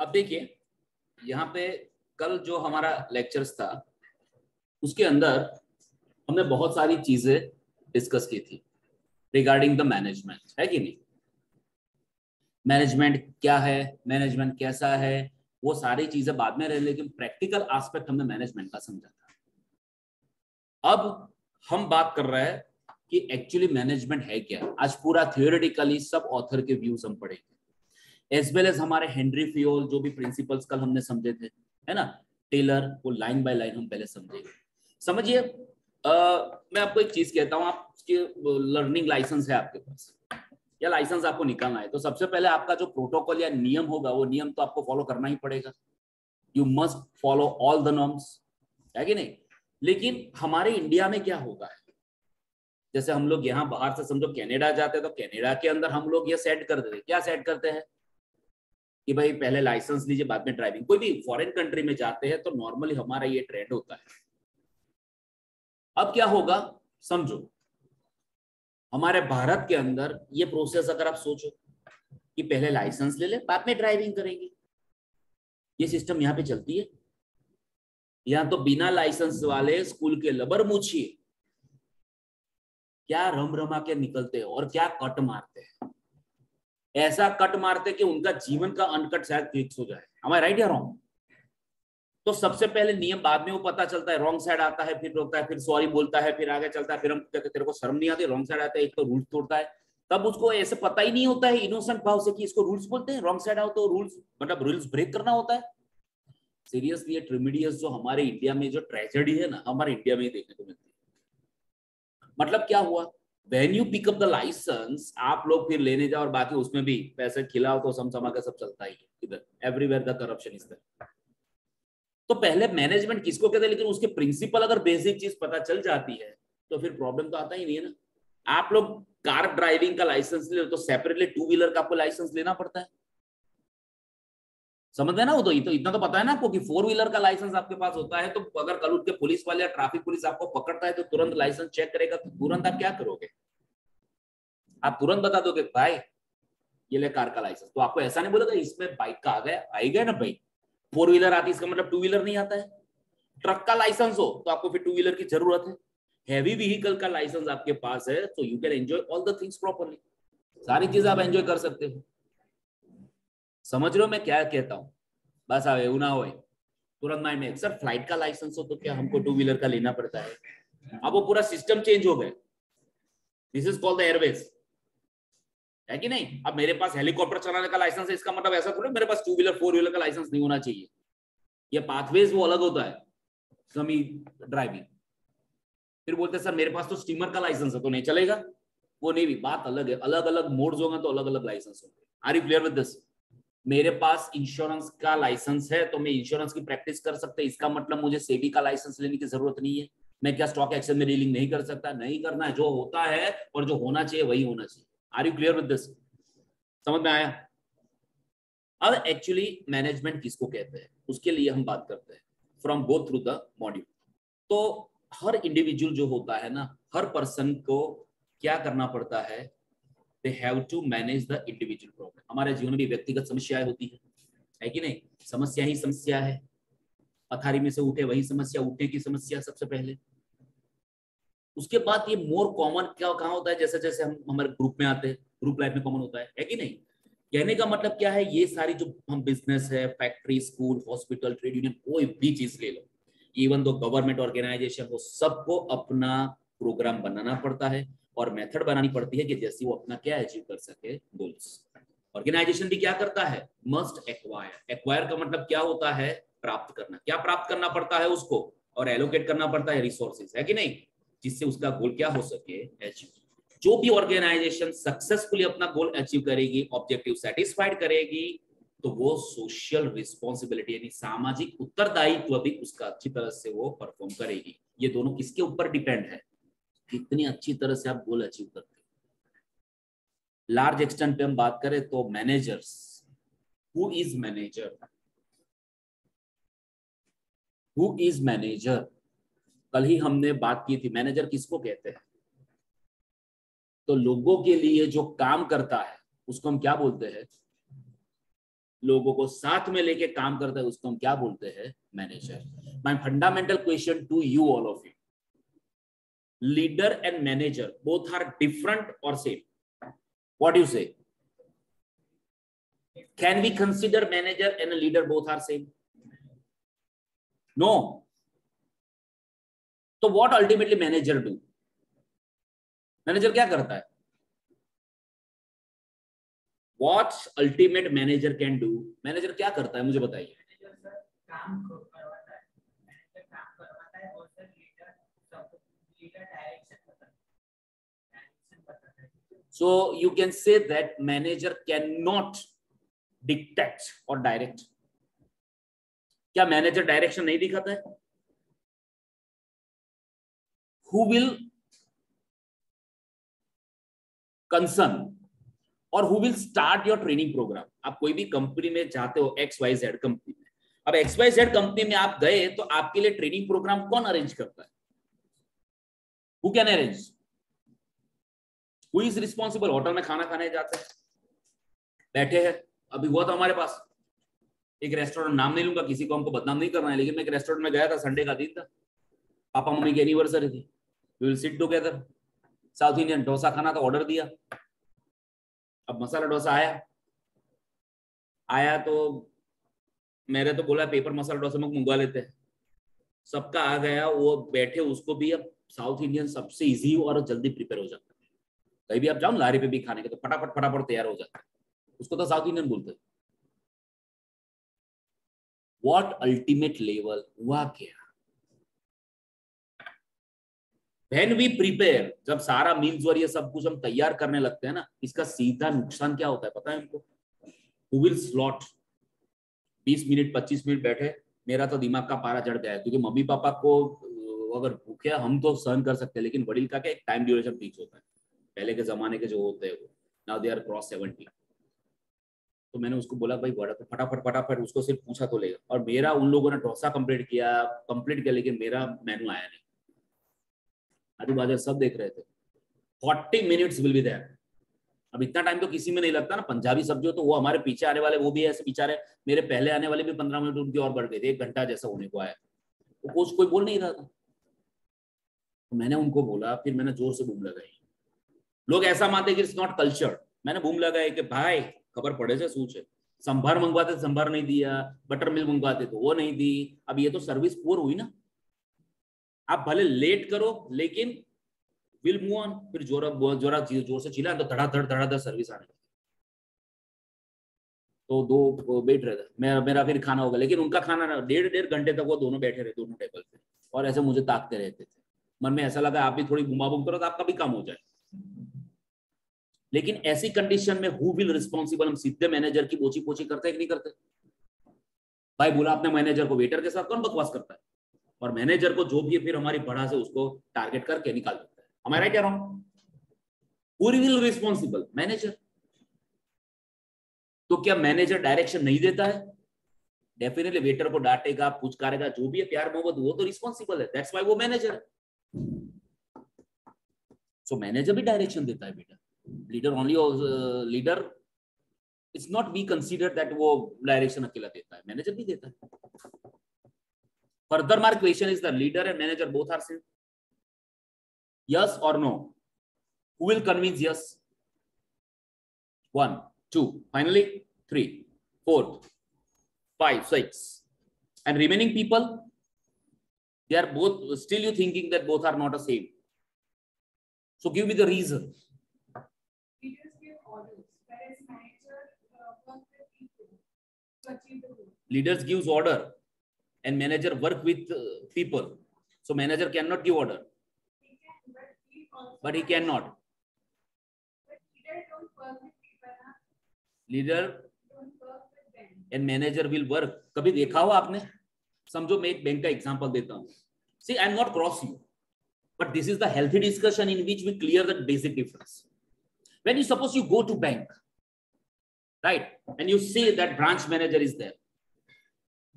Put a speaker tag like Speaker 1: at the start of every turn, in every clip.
Speaker 1: अब देखिए यहाँ पे कल जो हमारा लेक्चर्स था उसके अंदर हमने बहुत सारी चीजें डिस्कस की थी रिगार्डिंग द मैनेजमेंट, है कि नहीं। मैनेजमेंट क्या है, मैनेजमेंट कैसा है, वो सारी चीजें बाद में रहे, लेकिन प्रैक्टिकल एस्पेक्ट हमने मैनेजमेंट का समझा था। अब हम बात कर रहे हैं कि एक्चुअली मैनेजमेंट है क्या। आज पूरा थियोरेटिकली सब ऑथर के व्यूज हम पढ़ेंगे, एज वेल एज हमारे हेनरी फियोल जो भी प्रिंसिपल्स कल हमने समझे थे, है ना, टेलर, वो लाइन बाय लाइन हम पहले समझेंगे। समझिए, मैं आपको एक चीज कहता हूँ, आपके लर्निंग लाइसेंस है आपके पास या लाइसेंस आपको निकालना है, तो सबसे पहले आपका जो प्रोटोकॉल या नियम होगा वो नियम तो आपको फॉलो करना ही पड़ेगा। You must follow all the norms, है कि नहीं। लेकिन हमारे इंडिया में क्या होगा है, जैसे हम लोग यहाँ बाहर से समझो कनाडा जाते हैं, तो कनाडा के अंदर हम लोग ये सेट कर देते, क्या सेट करते हैं कि भाई पहले लाइसेंस लीजिए बाद में ड्राइविंग। कोई भी फॉरेन कंट्री में जाते हैं तो नॉर्मली हमारा ये ट्रेंड होता है। अब क्या होगा समझो, हमारे भारत के अंदर ये प्रोसेस अगर आप सोचो कि पहले लाइसेंस ले ले बाद में ड्राइविंग करेंगे, ये सिस्टम यहाँ पे चलती है। यहाँ तो बिना लाइसेंस वाले स्कूल के लबर मूछिए क्या रम रमा के निकलते हैं और क्या कट मारते हैं, ऐसा कट मारते कि उनका जीवन का अनकट शायद फिक्स हो जाए। हमारे राइट या रॉन्ग। तो सबसे पहले नियम, बाद में वो पता चलता है, रॉन्ग साइड आता है, फिर रोकता है, फिर सॉरी बोलता है, फिर आगे चलता है, फिर हम कहते तेरे को शर्म नहीं आती, रॉन्ग साइड आता है, एक तो रूल्स तोड़ता है। तब उसको ऐसे पता ही नहीं होता है इनोसेंट भाव से कि इसको रूल्स बोलते हैं, रॉन्ग साइड आओ तो रूल्स मतलब रूल्स ब्रेक करना होता है। सीरियसली ये ट्रिमिडियस जो हमारे इंडिया में जो ट्रेजेडी है ना, हमारे इंडिया में ही देखने को मिलती है। मतलब क्या हुआ, when you pick up the licence आप लोग फिर लेने जाओ और बाकी उसमें भी पैसे खिलाओ तो समझमा के सब चलता ही है। इधर everywhere the corruption is there. तो पहले मैनेजमेंट किसको कहते हैं, लेकिन उसके प्रिंसिपल अगर बेसिक चीज पता चल जाती है तो फिर प्रॉब्लम तो आता ही नहीं है ना। आप लोग कार ड्राइविंग का लाइसेंस ले तो सेपरेटली टू व्हीलर का आपको लाइसेंस लेना पड़ता है, समझ में ना। वो तो इतना तो पता है ना आपको कि फोर व्हीलर का लाइसेंस आपके पास होता है, तो अगर कल उठ के पुलिस वाले या ट्रैफिक पुलिस आपको पकड़ता है तो तुरंत लाइसेंस चेक करेगा, तो तुरंत आप क्या करोगे, आप तुरंत बता दोगे भाई ये ले कार का लाइसेंस। तो आपको ऐसा नहीं बोलेगा इसमें बाइक का आ गया, आएगा ना भाई, फोर व्हीलर आती है इसका मतलब टू व्हीलर नहीं आता है। ट्रक का लाइसेंस हो तो आपको फिर टू व्हीलर की जरूरत है। हैवी व्हीकल का लाइसेंस आपके पास है तो you can enjoy all the things properly, सारी चीज आप एंजॉय कर सकते हो। समझ रहे हो मैं क्या कहता हूँ। बस आवे ना हो तुरंत माइंड में, सर फ्लाइट का लाइसेंस हो तो क्या हमको टू व्हीलर का लेना पड़ता है। अब वो पूरा सिस्टम चेंज हो गया, this is called the Airways, है कि नहीं। अब मेरे पास हेलीकॉप्टर चलाने का लाइसेंस है, इसका मतलब ऐसा थोड़ा मेरे पास टू व्हीलर फोर व्हीलर का लाइसेंस नहीं होना चाहिए। ये पाथवेज वो अलग होता है, समी ड्राइविंग। फिर बोलते हैं सर मेरे पास तो स्टीमर का लाइसेंस है तो नहीं चलेगा, वो नहीं, भी बात अलग है, अलग अलग मोड्स होंगे तो अलग अलग लाइसेंस होंगे। Are you clear with this. मेरे पास इंश्योरेंस का लाइसेंस है तो मैं इंश्योरेंस की प्रैक्टिस कर सकता है, इसका मतलब मुझे सेबी का लाइसेंस लेने की जरूरत नहीं है। मैं क्या स्टॉक एक्सचेंज में डीलिंग नहीं कर सकता, नहीं करना है, जो होता है और जो होना चाहिए वही होना चाहिए। Are you clear with this, समझ में आया। अब एक्चुअली मैनेजमेंट किसको कहते हैं उसके लिए हम बात करते हैं from go through the module. तो हर इंडिविजुअल जो होता है ना, हर पर्सन को क्या करना पड़ता है, they have to manage the individual problem. हमारे जीवन में भी व्यक्तिगत समस्याएं होती है कि नहीं, समस्या ही समस्या है। पथारी में से उठे वही समस्या, उठने की समस्या सबसे पहले। उसके बाद ये मोर कॉमन क्या कहाँ होता है, जैसे जैसे हम हमारे ग्रुप में आते हैं, ग्रुप लाइफ में कॉमन होता है कि नहीं। कहने का मतलब क्या है, ये सारी जो हम बिजनेस है, factory, school, hospital, trade union, कोई भी चीज ले लो, इवन दो गवर्नमेंट ऑर्गेनाइजेशन, वो सबको अपना प्रोग्राम बनाना पड़ता है और मेथड बनानी पड़ती है कि जैसे वो अपना क्या अचीव कर सके गोल्स। ऑर्गेनाइजेशन भी क्या करता है, मस्ट एक्वायर। एक्वायर का मतलब क्या होता है, प्राप्त करना। क्या प्राप्त करना पड़ता है उसको, और एलोकेट करना पड़ता है रिसोर्सेज, है कि नहीं, जिससे उसका गोल क्या हो सके, अचीव। जो भी ऑर्गेनाइजेशन सक्सेसफुली अपना गोल अचीव करेगी, ऑब्जेक्टिव सेटिस्फाइड करेगी, तो वो सोशल रिस्पॉन्सिबिलिटी यानी सामाजिक उत्तरदायित्व भी उसका अच्छी तरह से वो परफॉर्म करेगी। ये दोनों किसके ऊपर डिपेंड है, कितनी अच्छी तरह से आप गोल अचीव करते हैं। लार्ज एक्सटेंट पे हम बात करें तो managers, who is manager, who is manager, कल ही हमने बात की थी मैनेजर किसको कहते हैं। तो लोगों के लिए जो काम करता है उसको हम क्या बोलते हैं, लोगों को साथ में लेके काम करता है उसको हम क्या बोलते हैं? Manager. My fundamental question to you all of you, leader and manager both are different और same? What you say? Can we consider manager and leader both are same? No. तो what ultimately manager do? Manager क्या करता है? What ultimate manager can do? Manager क्या करता है मुझे बताइए।
Speaker 2: काम करवाता है, मैनेजर काम करवाता है और सर लीडर डायरेक्शन बताता है।
Speaker 1: So you can say that manager cannot dictate or direct. क्या मैनेजर डायरेक्शन नहीं दिखाता है? Who will concern और who will start your training program? आप कोई भी कंपनी में जाते हो, XYZ कंपनी में, अब XYZ कंपनी में आप गए तो आपके लिए ट्रेनिंग प्रोग्राम कौन अरेंज करता है? Who can arrange? Who is responsible? Hotel में खाना खाने जाते हैं, बैठे हैं। अभी हुआ था हमारे पास एक रेस्टोरेंट, नाम नहीं लूंगा, किसी को हमको बदनाम नहीं करना है, लेकिन मैं एक रेस्टोरेंट में गया था, संडे का दिन था, पापा मम्मी की एनिवर्सरी थी, we will sit together, south Indian dosa खाना था, ऑर्डर दिया। अब मसाला डोसा आया तो मेरे तो बोला पेपर मसाला डोसा में मंगवा लेते हैं, सबका आ गया, वो बैठे, उसको भी अब साउथ इंडियन सबसे इजी और जल्दी प्रिपेयर हो जाता है, कहीं भी आप जाओ लारी पे भी खाने के तो फटाफट तैयार हो जाता है, उसको तो साउथ इंडियन बोलते हैं। व्हाट अल्टीमेट लेवल हुआ क्या? When we prepare, जब सारा मील्स और ये सब कुछ हम तैयार करने लगते हैं ना, इसका सीधा नुकसान क्या होता है पता है हमको? Who will slot 20 minute 25 minute बैठे, मेरा तो दिमाग का पारा चढ़ गया है, क्योंकि मम्मी पापा को अगर भूखे हम तो सहन कर सकते हैं, लेकिन वडील का क्या एक टाइम ड्यूरेशन फिक्स होता है, पहले के जमाने के जो होते हैं वो, नाउ दे आर क्रॉस 70। तो मैंने उसको बोला भाई बड़ा तो फटाफट उसको सिर्फ पूछा तो लेगा, और मेरा उन लोगों ने डोसा कंप्लीट किया, लेकिन मेरा मेनू आया नहीं, आजू बाजू सब देख रहे थे। 40 मिनट्स विल बी देयर। अब इतना टाइम तो किसी में नहीं लगता ना, पंजाबी सब्जी हो तो वो हमारे पीछे आने वाले वो भी ऐसे बेचारे, मेरे पहले आने वाले भी 15 मिनट उनकी और बढ़ गए थे, 1 घंटा जैसा होने को आया, तो कुछ कोई बोल नहीं रहा था। तो मैंने उनको बोला, फिर मैंने जोर से बूम लगाई, लोग ऐसा मानते कि इट्स नॉट कल्चर, मैंने बूम लगाई कि भाई खबर पड़े से सूच है, संभार मंगवाते संभार नहीं दिया, बटर मिल्क मंगवाते तो वो नहीं दी, अब ये तो सर्विस पुअर हुई ना। आप भले लेट करो लेकिन विल मूव ऑन, फिर जोर से चिल्ला तो धड़ाधड़ सर्विस आने लगी, तो दो बैठ रहे थे, मेरा फिर खाना होगा, लेकिन उनका खाना 1.5 घंटे तक वो दोनों बैठे रहे दोनों टेबल पे, और ऐसे मुझे ताकते रहते थे। मन में ऐसा लगा आप भी थोड़ी बुमा बुम करो तो आपका भी काम हो जाए। लेकिन ऐसी कंडीशन में हु विल रिस्पॉन्सिबल? हम सीधे मैनेजर की बोची पोची करते हैं कि नहीं करते? भाई बोला अपने मैनेजर को, वेटर के साथ कौन बकवास करता है? और मैनेजर को जो भी है फिर हमारी बढ़ा से उसको टारगेट करके निकाल देता है। हमारा क्या wrong? Who will responsible? Manager. तो क्या मैनेजर डायरेक्शन नहीं देता है? डेफिनेटली वेटर को डांटेगा, पुचकारेगा, जो भी है प्यार मोहब्बत, वो तो रिस्पॉन्सिबल है, दैट्स व्हाई वो मैनेजर है। सो मैनेजर भी डायरेक्शन देता है बेटा, leader only, leader it's not be consider that वो डायरेक्शन अकेला देता है, मैनेजर भी देता है। Further my question is the leader and manager both are same? Yes और no? Who will convince yes? 1 2 finally 3 4 5 6 and remaining people, they are both still you thinking that both are not the same. So give me the reason.
Speaker 3: Leaders give orders, whereas manager work with people to achieve the goal.
Speaker 1: Leaders gives order and manager work with people. So manager cannot give order.
Speaker 3: He can, but he also.
Speaker 1: But he cannot.
Speaker 3: But leader don't work with people, huh?
Speaker 1: Leader
Speaker 3: Don't work with them.
Speaker 1: and manager will work. कभी देखा हो आपने? समझो मैं एक bank का example देता हूँ. See, I am not cross you, but this is the healthy discussion in which we clear the basic difference. When you suppose you go to bank, right, and you say that branch manager is there.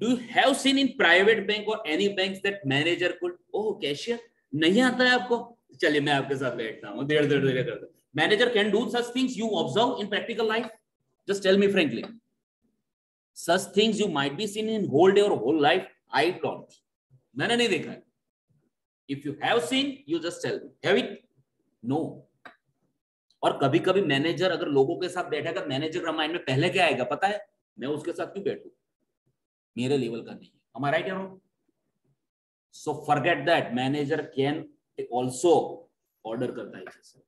Speaker 1: Do you have seen in private bank or any banks that manager could, oh cashier नहीं आता है आपको, चलिए मैं आपके साथ बैठता हूँ, देर करता. Manager can do such things you observe in practical life? Just tell me frankly. Such things you might be seen in whole day or whole life. I don't. मैंने नहीं देखा है. If you have seen, you just tell me. Have it? No. और कभी कभी manager अगर लोगों के साथ बैठेगा, मैनेजर का माइंड में पहले क्या आएगा पता है? मैं उसके साथ क्यों बैठूं? मेरे लेवल का नहीं है. Am I right or wrong? So forget that. Manager can also order करता है जैसे.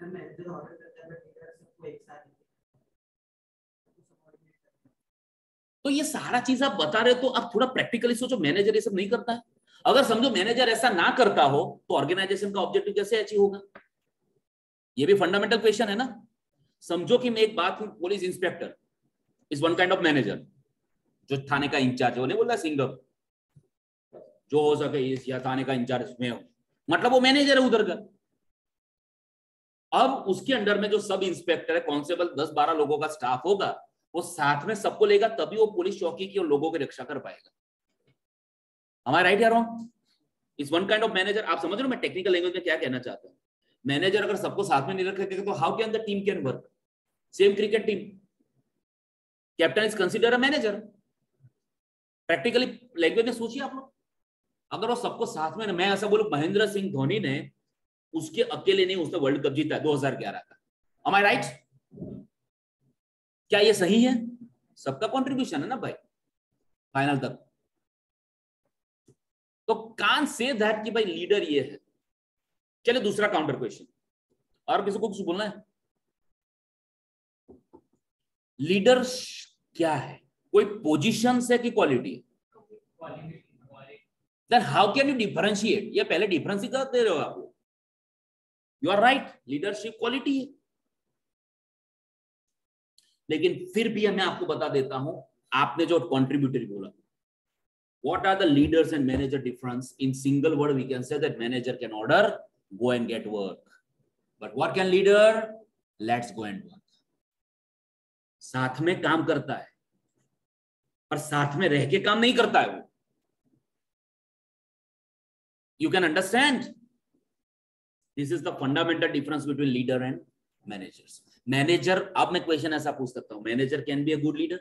Speaker 2: मैनेजर ऑर्डर करता है लीडर सबको एक साथ.
Speaker 1: तो ये सारा चीज आप बता रहे हो तो आप थोड़ा प्रैक्टिकली सोचो. मैनेजर ये सब नहीं करता है. अगर समझो मैनेजर ऐसा ना करता हो तो ऑर्गेनाइजेशन का ऑब्जेक्टिव कैसे अचीव होगा? ये भी फंडामेंटल क्वेश्चन है ना. समझो कि मैं एक बात हूं, police inspector is one kind of manager. जो थाने का इंचार्ज, वो नहीं बोल रहा सिंगम, जो हो सके इस या थाने का इंचार्ज मैं हूं, मतलब वो मैनेजर है उधर का. अब उसके अंडर में जो सब इंस्पेक्टर है, कांस्टेबल, 10-12 लोगों का स्टाफ होगा, वो साथ में सबको लेगा, तभी वो पुलिस चौकी की और लोगों की रक्षा कर पाएगा. Am I right या wrong? इस वन काइंड ऑफ मैनेजर. आप समझ रहे हो मैं टेक्निकल लैंग्वेज में क्या कहना चाहता हूं? मैनेजर अगर सबको साथ में नहीं रखेगा तो how can the team can work? Same cricket team, captain is consider a manager. Practically language में सोचिए आप लोग. अगर वो सबको साथ में, मैं ऐसा बोलूं महेंद्र सिंह धोनी ने उसके अकेले नहीं उसने वर्ल्ड कप जीता 2011 का. Am I right? क्या ये सही है? सबका कंट्रीब्यूशन है ना भाई फाइनल तक. तो कांट से दैट कि भाई लीडर ये है. चलिए दूसरा काउंटर क्वेश्चन. और किसी को कुछ बोलना है? लीडर क्या है? कोई पोजीशन है कि क्वालिटी है? Then how can you differentiate? ये पहले डिफरेंस ही कर दे रहे हो आप. You are right, leadership quality है. लेकिन फिर भी मैं आपको बता देता हूं, आपने जो कंट्रीब्यूटरी बोला, what are the leaders and manager difference? In single word we can say that manager can order, go and get work, but what can leader? Let's go and work. साथ में काम करता है पर साथ में रह के काम नहीं करता है वो. You can understand? This is the fundamental difference between leader and managers. Manager, अब मैं क्वेश्चन ऐसा पूछ सकता हूं, manager can be a good leader?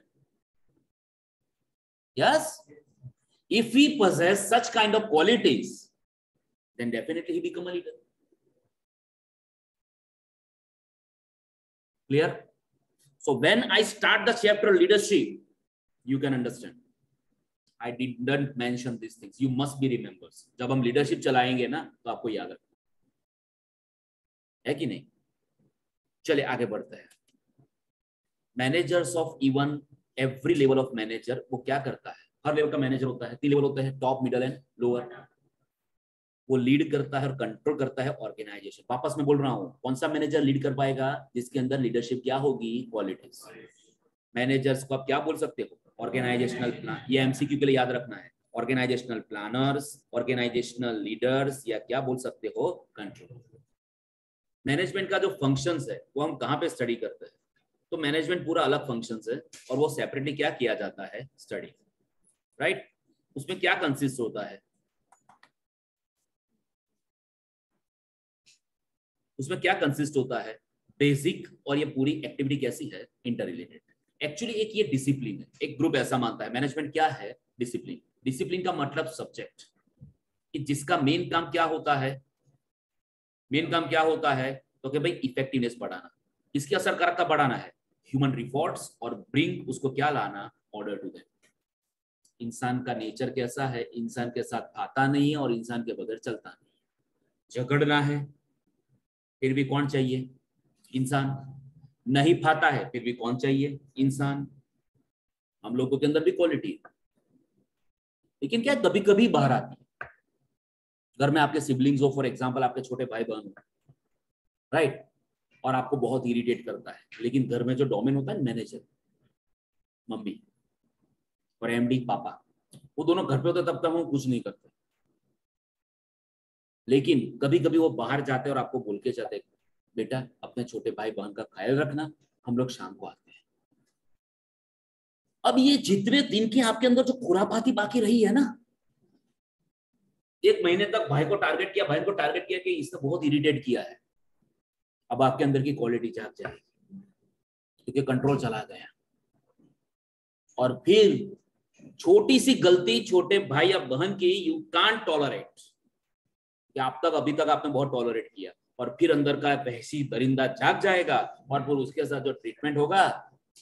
Speaker 1: Yes? If he possess such kind of qualities, then definitely he become a leader. Clear? So when I start the chapter leadership, you can understand. I didn't mention these things. You must be remembers. जब हम leadership चलाएंगे ना तो आपको याद रखना है कि नहीं. चले आगे बढ़ते हैं. Managers of even every level of manager वो क्या करता है? हर लेवल का मैनेजर होता है. 3 लेवल होते हैं, टॉप, मिडल एंड लोअर. वो लीड करता है और कंट्रोल करता है ऑर्गेनाइजेशन. वापस मैं बोल रहा हूं, कौन सा मैनेजर लीड कर पाएगा? जिसके अंदर लीडरशिप क्या होगी? क्वालिटीज. मैनेजर्स को आप क्या बोल सकते हो? Organisational plan. ये एमसीक्यू के लिए याद रखना है. ऑर्गेनाइजेशनल प्लानर्स, ऑर्गेनाइजेशनल लीडर्स, या क्या बोल सकते हो? कंट्रोल. मैनेजमेंट का जो फंक्शंस है वो हम कहाँ पे स्टडी करते हैं? तो मैनेजमेंट पूरा अलग फंक्शंस है और वो सेपरेटली क्या किया जाता है? स्टडी. राइट? उसमें क्या कंसिस्ट होता है? उसमें क्या कंसिस्ट होता है? बेसिक. और ये पूरी एक्टिविटी कैसी है? Inter related. एक्चुअली एक ये डिसिप्लिन है. एक ग्रुप ऐसा मानता है मैनेजमेंट क्या है? डिसिप्लिन. डिसिप्लिन का मतलब सब्जेक्ट, कि जिसका मेन काम क्या होता है? मेन काम क्या होता है? तो कि भाई इफेक्टिवनेस बढ़ाना. किसकी असरकारकता बढ़ाना है? Human resource. और ब्रिंग उसको क्या लाना? Order to them. इंसान का नेचर कैसा है? इंसान के साथ आता नहीं है और इंसान के बगैर चलता नहीं. झगड़ना है फिर भी कौन चाहिए? इंसान. नहीं फाता है फिर भी कौन चाहिए? इंसान. हम लोगों के अंदर भी क्वालिटी है, लेकिन क्या कभी कभी बाहर आती है. घर में आपके सिबलिंग्स हो, फॉर एग्जांपल आपके छोटे भाई बहन हो, राइट, और आपको बहुत इरिटेट करता है. लेकिन घर में जो डोमेन होता है, मैनेजर, मम्मी और एमडी पापा, वो दोनों घर पे होते तब तक वो कुछ नहीं करते. लेकिन कभी कभी वो बाहर जाते और आपको बोल के जाते, बेटा अपने छोटे भाई बहन का ख्याल रखना, हम लोग शाम को आते हैं. अब ये जितने दिन की आपके अंदर जो खुरापाती बाकी रही है ना, 1 महीने तक भाई को टारगेट किया, बहन को टारगेट किया कि इसने बहुत इरिटेट किया है, अब आपके अंदर की क्वालिटी जाग जाएगी क्योंकि कंट्रोल चला गया. और फिर छोटी सी गलती छोटे भाई या बहन की यू कांट टॉलरेट, कि आप तक अभी तक आपने बहुत टॉलरेट किया, और फिर अंदर का बहसी दरिंदा जाग जाएगा और फिर उसके साथ जो ट्रीटमेंट होगा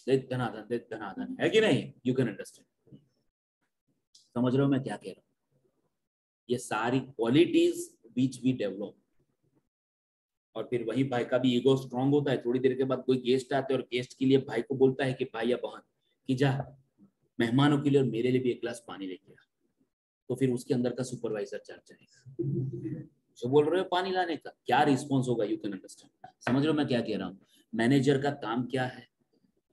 Speaker 1: दे धनाधन, है कि नहीं? यू कैन अंडरस्टैंड, समझ रहे हो मैं क्या कह रहा हूँ? ये सारी क्वालिटीज विच वी डेवलप। और फिर वही भाई का भी ईगो स्ट्रांग होता है। थोड़ी देर के बाद कोई गेस्ट आते हैं और गेस्ट के लिए भाई को बोलता है कि भाई या बहन कि जा मेहमानों के लिए और मेरे लिए भी एक गिलास पानी लेके आ, तो फिर उसके अंदर का सुपरवाइजर चल जाएगा, जो बोल रहे हो पानी लाने का क्या रिस्पॉन्स होगा, यू कैन अंडरस्टैंड। समझ रहे हो मैं क्या कह रहा हूँ? मैनेजर का काम क्या है?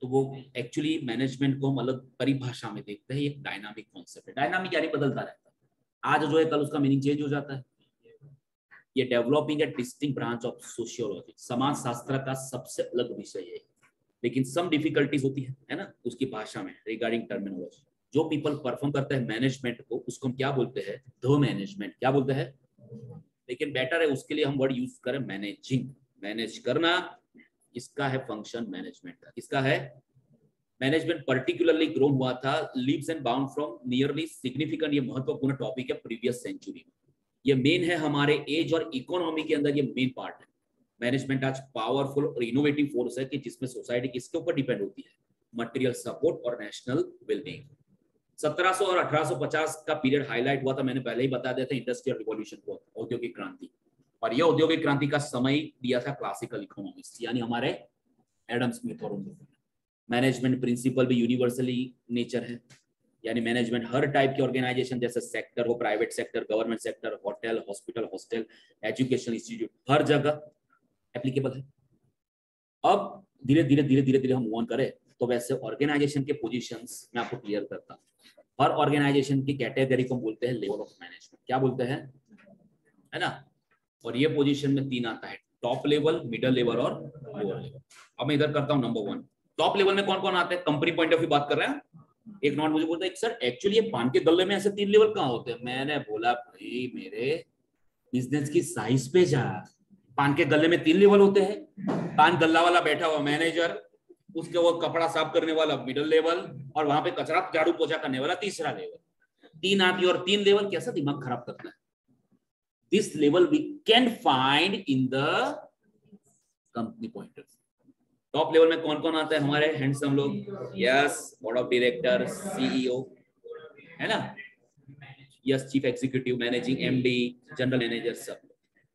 Speaker 1: तो वो एक्चुअली मैनेजमेंट को हम अलग परिभाषा में देखते हैं, एक डायनामिक कॉन्सेप्ट है। डायनामिक यानी बदलता रहता है, आज जो है कल उसका मीनिंग चेंज हो जाता है। ये developing a distinct branch of sociology, समाज शास्त्र का सबसे अलग विषय है, लेकिन सम डिफिकल्टीज होती है ना उसकी भाषा में रिगार्डिंग टर्मिनोलॉजी। जो पीपल परफॉर्म करते हैं मैनेजमेंट को, उसको हम क्या बोलते हैं? The management. क्या बोलते हैं? लेकिन बेटर है उसके लिए हम वर्ड यूज करें मैनेजिंग। मैनेज करना, इसका है फंक्शन मैनेजमेंट का। किसका है? मैनेजमेंट पर्टिकुलरली ग्रोन हुआ था leaves and bound from nearly significant, ये महत्वपूर्ण टॉपिक है प्रीवियस सेंचुरी में। ये मेन है हमारे एज और इकोनॉमी के अंदर, ये मेन पार्ट है। मैनेजमेंट आज पावरफुल और इनोवेटिव फोर्स है कि जिसमें सोसाइटी किसके ऊपर डिपेंड होती है? मटेरियल सपोर्ट और नेशनल वेलबींग। 1700 और 1850 का पीरियड हाईलाइट हुआ था, मैंने पहले ही बता दिया था, इंडस्ट्रियल रिवॉल्यूशन को, औद्योगिक क्रांति। और यह औद्योगिक क्रांति का समय दिया था क्लासिकल इकोनॉमिस्ट यानी हमारे एडम स्मिथ और उनके। मैनेजमेंट प्रिंसिपल भी यूनिवर्सली नेचर है, यानी मैनेजमेंट हर टाइप के ऑर्गेनाइजेशन, जैसे सेक्टर हो, private sector, government sector, hotel, hospital, hostel, education institute, हर जगह एप्लीकेबल है। अब धीरे धीरे धीरे धीरे धीरे हम मूव ऑन करें तो वैसे ऑर्गेनाइजेशन के पोजीशंस मैं आपको क्लियर करता हूँ। हर ऑर्गेनाइजेशन की कैटेगरी को बोलते हैं लेवल ऑफ मैनेजमेंट। क्या बोलते हैं? है ना? और ये पोजीशन में 3 आता है, टॉप लेवल, मिडिल लेवल और लोअर लेवल। अब मैं इधर करता हूँ नंबर 1। टॉप लेवल में कौन कौन आते हैं? कंपनी पॉइंट ऑफ व्यू बात कर रहे हैं। एक नॉट मुझे बोलता है सर एक्चुअली ये पान के गल्ले में ऐसे 3 लेवल कहाँ होते हैं? मैंने बोला भाई मेरे बिजनेस की साइज पे जा, पान के गल्ले में 3 लेवल होते हैं। पान गल्ला वाला बैठा हुआ मैनेजर, उसके वो कपड़ा साफ करने वाला मिडिल लेवल, और वहां पे कचरा झाड़ू पोछा करने वाला तीसरा लेवल। 3 आती और 3 लेवल कैसा दिमाग खराब करता है। This level we can find in the company point of view. Top level में कौन कौन आता है? हमारे हैंडसम लोग, yes, board of director, CEO, है ना, yes, chief executive, managing MD, general manager, सब।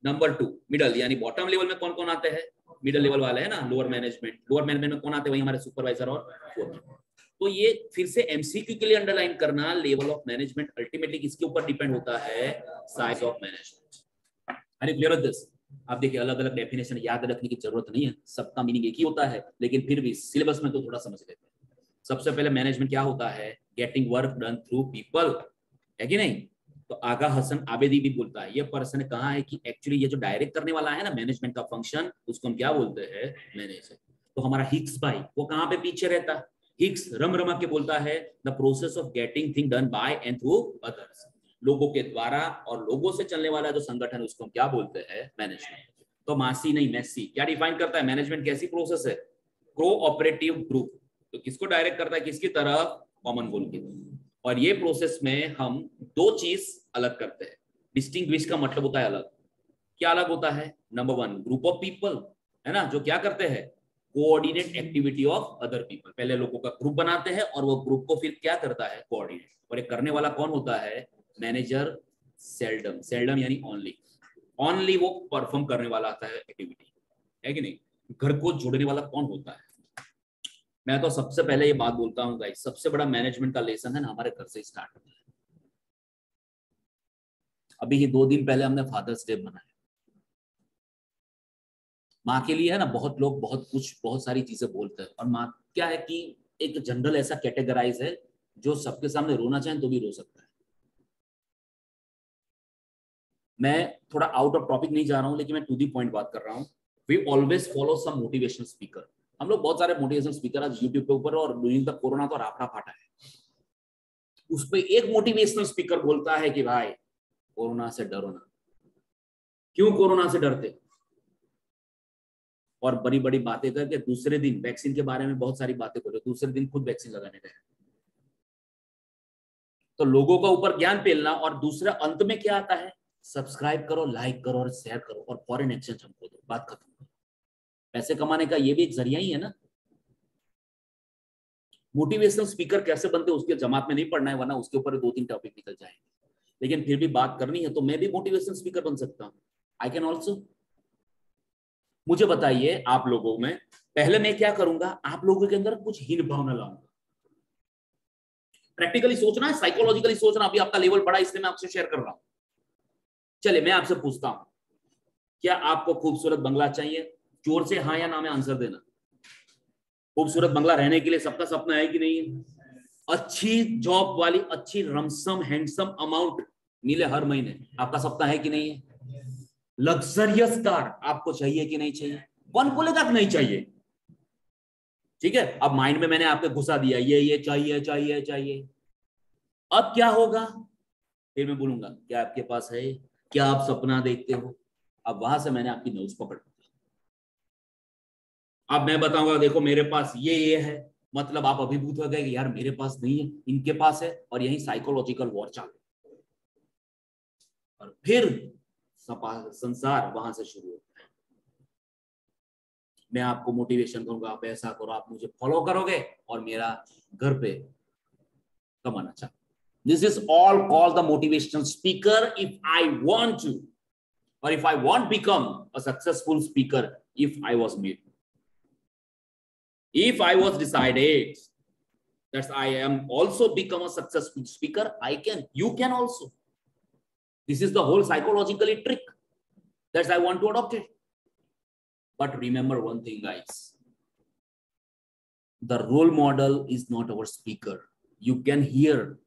Speaker 1: नंबर 2 मिडल, यानी बॉटम लेवल में कौन कौन आते हैं? मिडल लेवल वाले है ना, लोअर मैनेजमेंट। लोअर मैनेजमेंट में कौन आते हैं? वही हमारे सुपरवाइजर और फोरमैन। तो ये फिर से एमसीक्यू के लिए अंडरलाइन करना, लेवल ऑफ मैनेजमेंट अल्टीमेटली किसके ऊपर डिपेंड होता है? Size of management. अरे क्लियर है दिस? आप देखिए अलग अलग डेफिनेशन याद रखने की जरूरत नहीं है, सबका मीनिंग एक ही होता है, लेकिन फिर भी सिलेबस में तो थोड़ा समझ लेते हैं। सबसे पहले मैनेजमेंट क्या होता है? Getting work done through people, है कि नहीं? तो आगा हसन आबेदी भी बोलता है, ये पर्सन कहाँ है कि एक्चुअली ये जो डायरेक्ट करने वाला है ना मैनेजमेंट का फंक्शन, उसको हम क्या बोलते हैं? मैनेजर। तो हमारा हिक्स भाई वो कहाँ पे पीछे रहता है? हिक्स रम रमा के बोलता है the process of getting thing done by and through others, लोगों के द्वारा और लोगों से चलने वाला जो संगठन उसको हम क्या बोलते हैं? मैनेजमेंट। तो मासी नहीं मैसी क्या डिफाइन करता है? मैनेजमेंट कैसी प्रोसेस है? Cooperative group. तो किसको डायरेक्ट करता है? किसकी तरफ? कॉमन गोल की। और ये प्रोसेस में हम 2 चीज अलग करते हैं। डिस्टिंग्विश का मतलब होता है अलग। क्या अलग होता है? नंबर 1 ग्रुप ऑफ पीपल, है ना, जो क्या करते हैं? Coordinate activity of other people. पहले लोगों का ग्रुप बनाते हैं और वो ग्रुप को फिर क्या करता है? कोऑर्डिनेट। और एक करने वाला कौन होता है? मैनेजर। सेल्डम, सेल्डम यानी ओनली वो परफॉर्म करने वाला आता है एक्टिविटी, है कि नहीं? घर को जोड़ने वाला कौन होता है? मैं तो सबसे पहले ये बात बोलता हूँ गाइस, सबसे बड़ा मैनेजमेंट का लेसन है ना हमारे घर से स्टार्ट होता है। अभी ही 2 दिन पहले हमने फादर्स डे मनाया। माँ के लिए है ना बहुत लोग बहुत कुछ बहुत सारी चीजें बोलते हैं, और माँ क्या है कि एक जनरल ऐसा कैटेगराइज है जो सबके सामने रोना चाहे तो भी रो सकता है। मैं थोड़ा आउट ऑफ टॉपिक नहीं जा रहा हूँ, लेकिन मैं टू दी पॉइंट बात कर रहा हूँ। We always follow some motivational speaker. हम लोग बहुत सारे मोटिवेशनल स्पीकर आज यूट्यूब पे ऊपर, और ड्यूरिंग द कोरोना तो राफड़ा फाटा है। उस पे एक मोटिवेशनल स्पीकर बोलता है कि भाई कोरोना से डरो ना। क्यों कोरोना से डरते? और बड़ी बड़ी बातें करके दूसरे दिन वैक्सीन के बारे में बहुत सारी बातें बोले, दूसरे दिन खुद वैक्सीन लगाने गए। तो लोगों का ऊपर ज्ञान फैलना, और दूसरा अंत में क्या आता है, सब्सक्राइब करो, लाइक करो और शेयर करो और फॉरेन एक्सचेंज हमको दो, बात खत्म। पैसे कमाने का ये भी एक जरिया ही है ना। मोटिवेशनल स्पीकर कैसे बनते हैं उसके जमात में नहीं पढ़ना है, वरना उसके ऊपर 2-3 टॉपिक निकल जाएंगे, लेकिन फिर भी बात करनी है तो मैं भी मोटिवेशनल स्पीकर बन सकता हूं। I can also. मुझे बताइए आप लोगों में, पहले मैं क्या करूंगा, आप लोगों के अंदर कुछ हीन भावना लाऊंगा। प्रैक्टिकली सोचना है, साइकोलॉजिकली सोचना, अभी आपका लेवल बढ़ा इसलिए मैं आपसे शेयर कर रहा हूं। चलिए मैं आपसे पूछता हूं, क्या आपको खूबसूरत बंगला चाहिए? जोर से हाँ या ना में आंसर देना। खूबसूरत बंगला रहने के लिए सबका सपना है कि नहीं है? अच्छी जॉब वाली, अच्छी रमसम हैंडसम अमाउंट मिले हर महीने, आपका सपना है कि नहीं है? लग्जरियस कार आपको चाहिए कि नहीं चाहिए? वन बोलेगा कि नहीं चाहिए, ठीक है। अब माइंड में मैंने आपके घुसा दिया ये चाहिए चाहिए चाहिए। अब क्या होगा, फिर मैं बोलूंगा क्या आपके पास है, क्या आप सपना देखते हो? अब वहां से मैंने आपकी नोज पकड़, अब मैं बताऊंगा देखो मेरे पास ये है, मतलब आप अभिभूत हो गए कि यार मेरे पास नहीं है, इनके पास है, और यही साइकोलॉजिकल वॉर चालू। और फिर संसार वहां से शुरू होता है। मैं आपको मोटिवेशन दूंगा, आप ऐसा करो, आप मुझे फॉलो करोगे और मेरा घर पे कमाना चाहते। This is all call the motivational speaker if I want to, or if I want become a successful speaker, if I was made, if I was decided that I am also become a successful speaker, I can, you can also. This is the whole psychologically trick that I want to adopt it. But remember one thing, guys, the role model is not our speaker. You can hear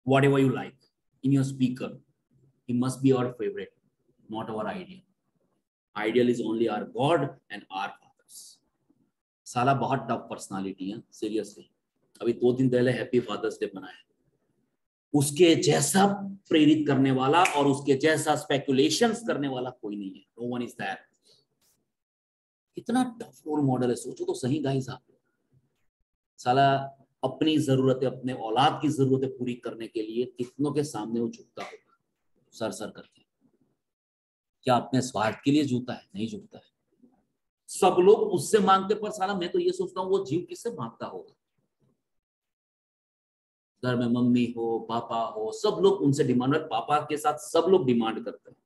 Speaker 1: whatever you like in your speaker, he must be our favorite, not our ideal. Ideal is only our God and our fathers. साला बहुत tough personality है, seriously. अभी 2 दिन पहले happy father's day मनाया, उसके जैसा प्रेरित करने वाला और उसके जैसा स्पेकुलेशंस करने वाला कोई नहीं है। No one is that. कितना टफ रोल मॉडल है, सोचो तो सही गाइस आप। साला अपनी जरूरतें, अपने औलाद की जरूरतें पूरी करने के लिए कितनों के सामने वो झुकता होगा, सर सर करके। क्या अपने स्वार्थ के लिए झुकता है? नहीं झुकता है। सब लोग उससे मांगते, पर साला मैं तो ये सोचता हूँ वो जीव किससे मांगता होगा? घर में मम्मी हो, पापा हो, सब लोग उनसे डिमांड, पापा के साथ सब लोग डिमांड करते हैं,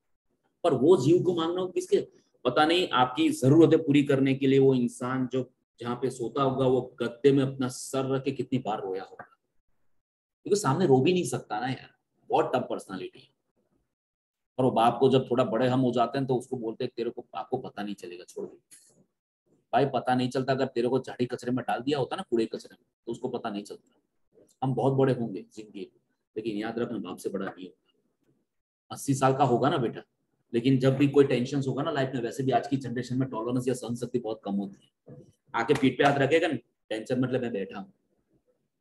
Speaker 1: पर वो जीव को मांगना हो किसके? पता नहीं। आपकी जरूरतें पूरी करने के लिए वो इंसान जो जहाँ पे सोता होगा, वो गद्दे में अपना सर रख के कितनी बार रोया होगा, क्योंकि सामने रो भी नहीं सकता ना यार, बहुत टफ पर्सनालिटी है। और वो बाप को जब थोड़ा बड़े हम हो जाते हैं तो उसको बोलते हैं तेरे को, आपको पता नहीं चलेगा, छोड़ दो भाई, पता नहीं चलता। अगर तेरे को झाड़ी कचरे में डाल दिया होता ना, कूड़े कचरे में, तो उसको पता नहीं चलता। हम बहुत बड़े होंगे जिंदगी, लेकिन याद रखना बाप से बड़ा नहीं होगा। 80 साल का होगा ना बेटा, लेकिन जब भी कोई टेंशन होगा ना लाइफ में, वैसे भी आज की जनरेशन में टॉलरेंस या सहन शक्ति बहुत कम होती है। आके पीठ पे हाथ रखेगा ना, टेंशन मतलब मैं बैठा हूँ।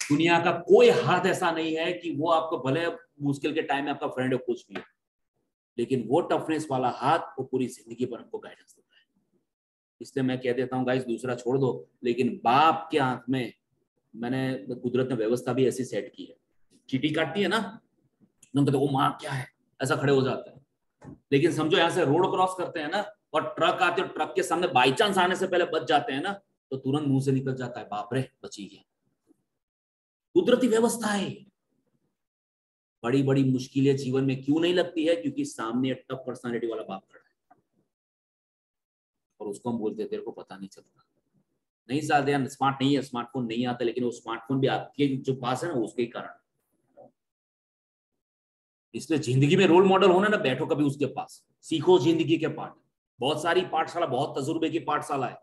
Speaker 1: दुनिया का कोई हाथ ऐसा नहीं है कि वो आपको, भले मुश्किल के टाइम में आपका फ्रेंड है कुछ भी, लेकिन वो टफनेस वाला हाथ वो पूरी जिंदगी पर हमको गाइडेंस देता है। इसलिए मैं कह देता हूँ गाइस, दूसरा छोड़ दो, लेकिन बाप के हाथ में, मैंने कुदरत ने व्यवस्था भी ऐसी सेट की है, चीटी काटती है ना, तुम कहते वो माँ क्या है, ऐसा खड़े हो जाते हैं। लेकिन समझो यहाँ से रोड क्रॉस करते हैं ना, और ट्रक आते हैं, ट्रक के सामने बाई चांस आने से पहले बच जाते हैं ना, तो तुरंत मुंह से निकल जाता है बाप रे बची गया। कुदरती व्यवस्था है। बड़ी बड़ी मुश्किलें जीवन में क्यों नहीं लगती है? क्योंकि सामने टफ पर्सनालिटी वाला बाप खड़ा है, और उसको हम बोलते हैं तेरे को पता नहीं चलता। नहीं साथ यार, स्मार्ट नहीं है, स्मार्टफोन नहीं आता, लेकिन वो स्मार्टफोन भी आपके जो पास है ना, उसके ही कारण। इसलिए जिंदगी में रोल मॉडल होना ना, बैठो कभी उसके पास, सीखो जिंदगी के पाठ। बहुत सारी पाठशाला, बहुत तजुर्बे की पाठशाला है,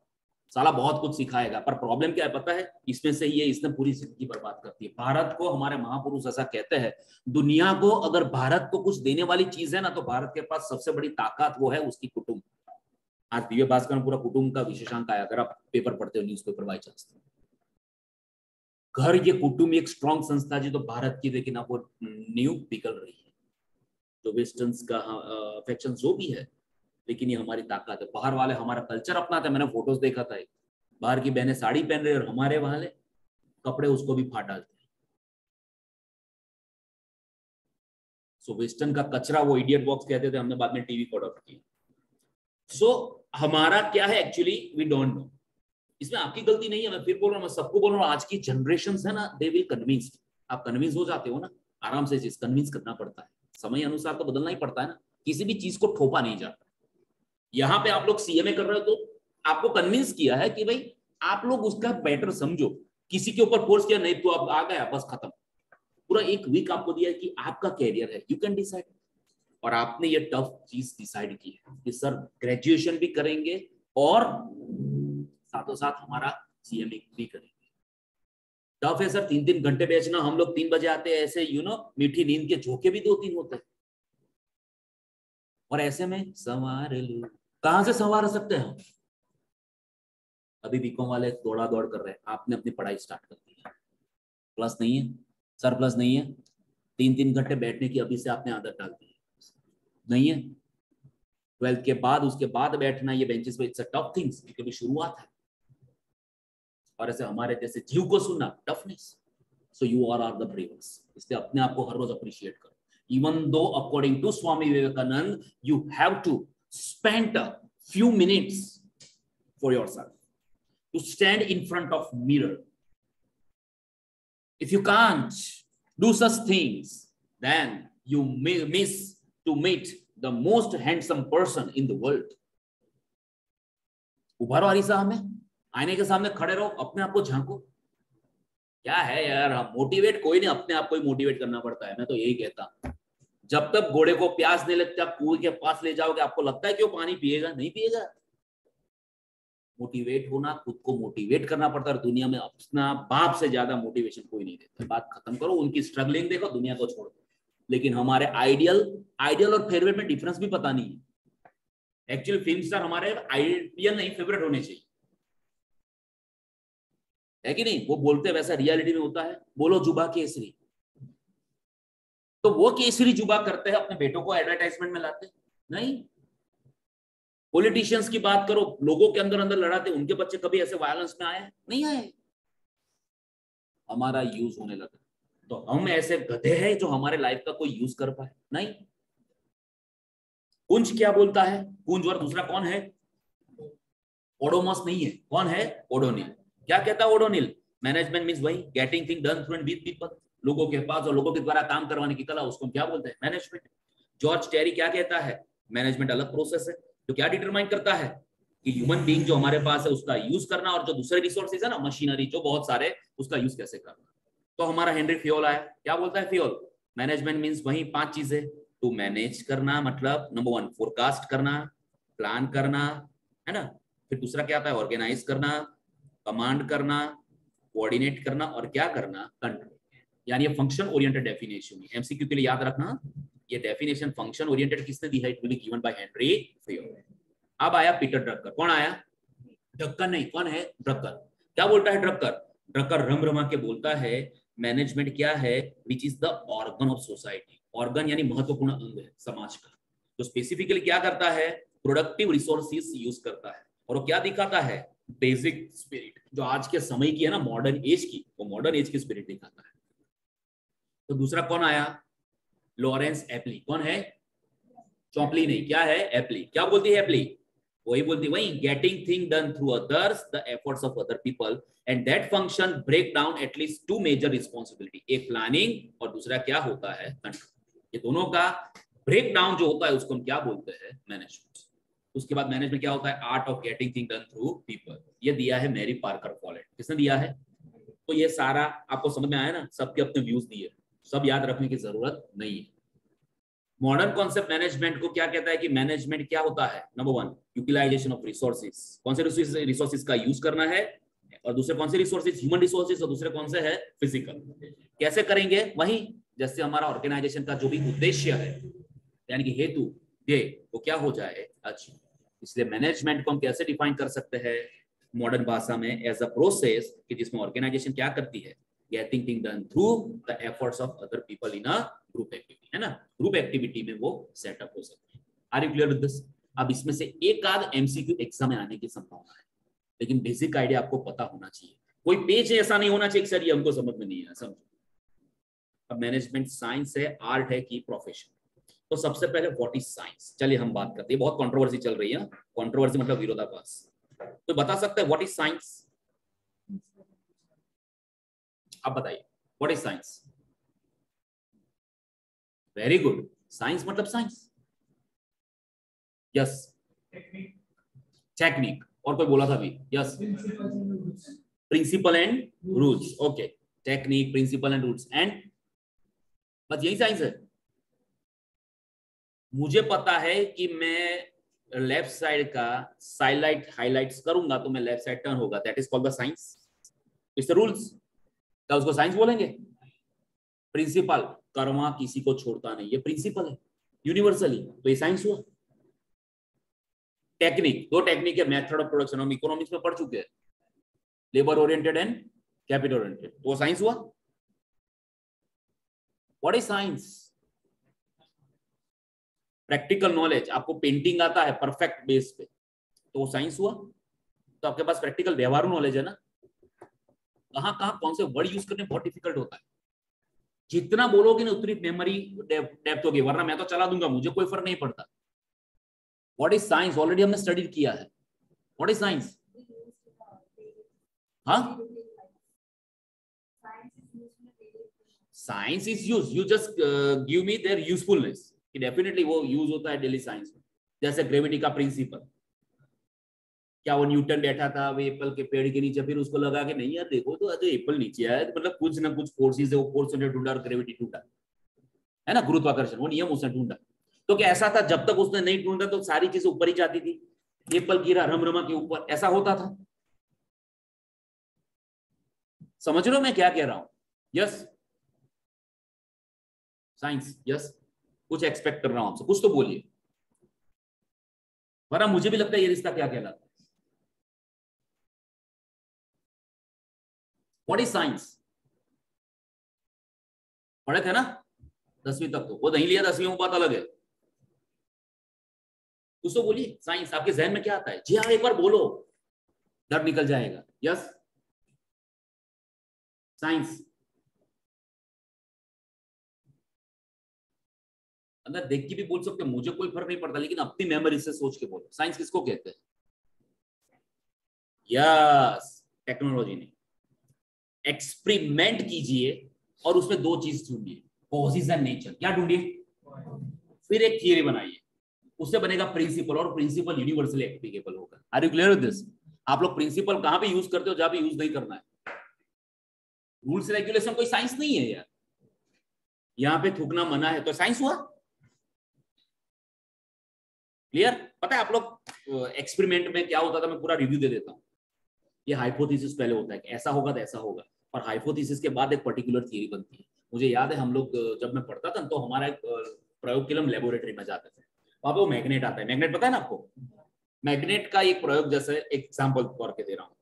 Speaker 1: साला बहुत कुछ सिखाएगा, पर प्रॉब्लम क्या है पता है? इसमें से ये इसने पूरी जिंदगी बर्बाद करती है। भारत को, हमारे महापुरुष ऐसा कहते हैं, दुनिया को अगर भारत को कुछ देने वाली चीज है ना, तो भारत के पास सबसे बड़ी ताकत वो है उसकी कुटुंब। आज दिव्य भास्कर में पूरा कुटुंब का विशेषांक आया, अगर आप पेपर पढ़ते हो, न्यूज़पेपर बाई चांस। घर, ये कुटुंब एक स्ट्रॉन्ग संस्था जी, तो भारत की, लेकिन अब वो न्यू पिघल रही है। तो वेस्टर्न्स का अफेक्शन जो भी है, लेकिन ये हमारी ताकत है। बाहर वाले हमारा कल्चर अपनाते हैं, मैंने फोटोज देखा था, बाहर की बहनें साड़ी पहन रही है और हमारे वाले कपड़े उसको भी फाड़ डालते हैं। सो वेस्टर्न का कचरा वो इडियट बॉक्स कहते थे, हमने बाद में टीवी को अडॉप्ट किया। सो हमारा क्या है एक्चुअली, वी डोंट नो। इसमें आपकी गलती नहीं है, मैं फिर बोल रहा हूँ, मैं सबको बोल रहा हूँ, आज की जनरेशन है ना, दे विल कन्विंस्ड। आप कन्विंस हो जाते हो ना आराम से, चीज कन्विंस करना पड़ता है, समय अनुसार तो बदलना ही पड़ता है ना, किसी भी चीज को थोपा नहीं जाता। यहाँ पे आप लोग सीएमए कर रहे हो तो आपको कन्विंस किया है कि भाई आप लोग उसका बेटर समझो, किसी के ऊपर फोर्स किया नहीं तो अब आ गया बस खत्म। पूरा एक वीक आपको दिया है कि आपका कैरियर है, यू कैन डिसाइड। और आपने ये टफ चीज डिसाइड की है कि सर ग्रेजुएशन भी करेंगे और साथों साथ हमारा सीएमए भी करेंगे। टफ है सर, 3-3 घंटे बेचना, हम लोग 3 बजे आते हैं, ऐसे मीठी नींद के झोंके भी 2-3 होते हैं। और ऐसे में संवार लो, कहां से संवार सकते हैं हम? अभी बीकॉम वाले दौड़ा दौड़ कर रहे हैं, आपने अपनी पढ़ाई स्टार्ट कर दी है, प्लस नहीं है सर, प्लस नहीं है। 3-3 घंटे बैठने की अभी से आपने आदत डाल दी है, नहीं है। 12th के बाद उसके बाद बैठना ये बेंचेस पे, इट्स अ टफ थिंग्स, क्योंकि शुरुआत है। और ऐसे हमारे जैसे जीव को सुनना toughness. So you are the bravers, इसलिए अपने आप को हर रोज अप्रिशिएट करो। Even though according to Swami Vivekananda you have to spend a few minutes for yourself, to stand in front of mirror. If you can't do such things, then you may miss to meet the most handsome person in the world. उभारो अरीसा हमें, आईने के सामने खड़े रहो, अपने आप को झांको। क्या है यार, हम मोटिवेट कोई नहीं, अपने आप को ही मोटिवेट करना पड़ता है। मैं तो यही कहता, जब तक घोड़े को प्यास नहीं लगती आप कुएं के पास ले जाओगे, आपको लगता है कि वो पानी पिएगा? नहीं पिएगा। मोटिवेट होना, खुद को मोटिवेट करना पड़ता है। दुनिया में अपना बाप से ज्यादा मोटिवेशन कोई नहीं देता। बात खत्म करो, उनकी स्ट्रगलिंग देखो, दुनिया को छोड़ दो। लेकिन हमारे आइडियल और फेवरेट में डिफरेंस भी पता नहीं है। एक्चुअली फिल्म स्टार हमारे आइडियल नहीं, फेवरेट होने चाहिए, है कि नहीं? वो बोलते वैसा रियलिटी में होता है। बोलो जुबा केसरी, तो वो केसरी जुबा करते हैं, अपने बेटों को एडवर्टाइजमेंट में लाते नहीं। पॉलिटिशियंस की बात करो, लोगों के अंदर अंदर लड़ाते, उनके बच्चे कभी ऐसे वायलेंस में आए? नहीं आए। हमारा यूज होने लगा, तो हम ऐसे गधे हैं जो हमारे लाइफ का कोई यूज कर पाए? नहीं। कुंज क्या बोलता है? कुंज और दूसरा कौन है? ओडोमस नहीं है, कौन है? ओडोनिल। क्या कहता है ओडोनिल? मैनेजमेंट मींस वही getting thing done through and with people, लोगों के पास और लोगों के द्वारा काम करवाने की कला, उसको क्या बोलते हैं? मैनेजमेंट। जॉर्ज टेरी क्या कहता है? मैनेजमेंट अलग प्रोसेस है, तो क्या डिटरमाइन करता है कि ह्यूमन बीइंग जो हमारे पास है उसका यूज करना, और जो दूसरे रिसोर्सेज है ना, मशीनरी जो बहुत सारे, उसका यूज कैसे करना। तो हमारा हेनरी फियोल आया, क्या बोलता है फियोल? मैनेजमेंट मींस वही 5 चीजें। टू मैनेज करना, मतलब नंबर 1 फोरकास्ट करना, प्लान करना, है ना। फिर दूसरा क्या आता है? ऑर्गेनाइज करना, कमांड करना, कोऑर्डिनेट करना, और क्या करना? कंट्रोल। यानी ये फंक्शन ओरिएंटेड डेफिनेशन है। एमसीक्यू के लिए याद रखना, ये डेफिनेशन फंक्शन ओरिएंटेड किसने दी है? It will be given by Henry Fayol. अब आया पीटर ड्रकर। कौन आया? ड्रकर नहीं, कौन है? ड्रकर। क्या बोलता है ड्रकर? ड्रकर रम-रमा के बोलता है मैनेजमेंट क्या है? Which is the organ of society. Organ यानी महत्वपूर्ण अंग है समाज का, तो स्पेसिफिकली क्या करता है? प्रोडक्टिव रिसोर्सेज यूज करता है। और वो क्या दिखाता है? बेसिक स्पिरिट, जो आज के समय की है ना, मॉडर्न एज की, वो मॉडर्न एज की स्पिरिट दिखाता है। तो दूसरा कौन आया? Lawrence apply. कौन है? चॉपली नहीं, क्या है? एप्ली। क्या बोलती है एप्ली? वही बोलती, वही getting thing done through others, the efforts of other people, and that function break down at least 2 major responsibility. एक प्लानिंग और दूसरा क्या होता है? कंट्रोल। ये दोनों का ब्रेक डाउन जो होता है उसको हम क्या बोलते हैं? मैनेजमेंट। उसके बाद मैनेजमेंट क्या होता है? Art of getting thing done through people. ये दिया है मैरी पार्कर फॉलेट। किसने दिया है? तो ये सारा आपको समझ में आया ना? सबके अपने व्यूज दिए, सब याद रखने की जरूरत नहीं है। मॉडर्न कॉन्सेप्ट मैनेजमेंट को क्या कहता है कि मैनेजमेंट क्या होता है? Number 1 utilisation of resources. कौन से रिसोर्सेज का यूज करना है, और दूसरे कौन से रिसोर्सेज? ह्यूमन रिसोर्सेज, और दूसरे कौन से है? फिजिकल। कैसे करेंगे? वही जैसे हमारा ऑर्गेनाइजेशन का जो भी उद्देश्य है, यानी कि हेतु ध्येय, वो क्या हो जाए? अचीव। इसलिए मैनेजमेंट को हम कैसे डिफाइन कर सकते हैं मॉडर्न भाषा में? एज अ प्रोसेस कि जिसमें ऑर्गेनाइजेशन क्या करती है? Getting thing done through the efforts of other people in a group activity, है ना। ग्रुप एक्टिविटी में वो सेटअप हो सकते हैं। Are you clear with this? अब इसमें से एक आध एमसीक्यू एग्जाम में आने की संभावना है, लेकिन बेसिक आइडिया आपको पता होना चाहिए। कोई पेज ऐसा नहीं होना चाहिए सर ये हमको समझ में नहीं है, समझो। अब मैनेजमेंट साइंस है, आर्ट है कि प्रोफेशन? तो सबसे पहले व्हाट इज साइंस, चलिए हम बात करते हैं। बहुत कंट्रोवर्सी चल रही है, कंट्रोवर्सी मतलब विरोधाभास। तो बता सकते हैं व्हाट इज साइंस? आप बताइए what is science? Very good, science मतलब साइंस। Yes, technique. और कोई बोला था अभी? Yes, principle and rules. Okay, technique, principle and rules, and बस यही साइंस है। मुझे पता है कि मैं लेफ्ट साइड का साइलाइट हाइलाइट्स करूंगा तो मैं लेफ्ट साइड टर्न होगा, that is called the science. It's the rules. क्या उसको साइंस बोलेंगे? प्रिंसिपल, कर्मा किसी को छोड़ता नहीं, ये प्रिंसिपल है यूनिवर्सली, तो ये साइंस हुआ। टेक्निक, दो टेक्निक है, मेथड ऑफ प्रोडक्शन, हम इकोनॉमिक्स में पढ़ चुके हैं, labour oriented and capital oriented, तो वो साइंस हुआ। What is science? Practical knowledge, आपको पेंटिंग आता है परफेक्ट बेस पे, तो वो साइंस हुआ। तो आपके पास प्रैक्टिकल व्यवहारू नॉलेज है ना। कहां कहां कौन से वर्ड यूज करने बहुत डिफिकल्ट होता है, जितना बोलोगे ना उतनी मेमोरी डेप्थ होगी, वरना मैं तो चला दूंगा, मुझे कोई फर्क नहीं पड़ता। व्हाट इज साइंस ऑलरेडी हमने स्टडी किया है। What is science? हाँ, science is use, you just give me their usefulness, कि डेफिनेटली वो यूज होता है डेली साइंस में। जैसे ग्रेविटी का प्रिंसिपल, क्या वो न्यूटन बैठा था वो एप्पल के पेड़ के नीचे, फिर उसको लगा कि नहीं यार देखो तो अगर एप्पल नीचे आया तो मतलब कुछ ना कुछ फोर्सेस है, वो फोर्स ने ढूंढा और ग्रेविटी ढूंढा, है ना, गुरुत्वाकर्षण, वो नियम उसने ढूंढा। तो क्या ऐसा था जब तक उसने नहीं ढूंढा तो सारी चीजें ऊपर ही जाती थी, एप्पल गिरा रमरमा के ऊपर, ऐसा होता था? समझ रहे हो मैं क्या कह रहा हूं? Yes, science, yes. कुछ एक्सपेक्ट कर रहा हूं आपसे, कुछ तो बोलिए, वरना मुझे भी लगता है ये रिश्ता क्या कहलाता है। What is science? पढ़े थे ना 10वीं तक, तो वो नहीं लिया 10वीं में, बात अलग है। कुछ तो बोलिए, साइंस आपके जहन में क्या आता है? जी हाँ, एक बार बोलो, डर निकल जाएगा। Yes, science. अंदर देख के भी बोल सकते, मुझे कोई फर्क नहीं पड़ता, लेकिन अपनी मेमोरी से सोच के बोलो। साइंस किसको कहते हैं? यस, टेक्नोलॉजी नहीं। एक्सपेरिमेंट कीजिए और उसमें दो चीज ढूंढिए, कॉजेज एंड नेचर। क्या ढूंढिए? फिर एक थियरी बनाइए, उससे बनेगा प्रिंसिपल, और प्रिंसिपल यूनिवर्सली एप्लीकेबल होगा। Are you clear with this? आप लोग प्रिंसिपल कहां पे यूज करते हो जहां पे यूज नहीं करना है। रूल्स रेगुलेशन कोई साइंस नहीं है यार, यहां पे थूकना मना है तो साइंस हुआ। क्लियर? पता है आप लोग एक्सपेरिमेंट में क्या होता था, मैं पूरा रिव्यू दे देता हूं। ये हाइपोथेसिस पहले होता है कि ऐसा होगा तो ऐसा होगा, और हाइपोथेसिस के बाद एक पर्टिकुलर थियरी बनती है। मुझे याद है हम लोग जब मैं पढ़ता था तो हमारा एक प्रयोग के लिए हम लेबोरेटरी में जाते थे, वहां पे वो मैग्नेट आता है। मैग्नेट पता है ना आपको? मैग्नेट का एक प्रयोग, जैसे एग्जाम्पल तौर के दे रहा हूं,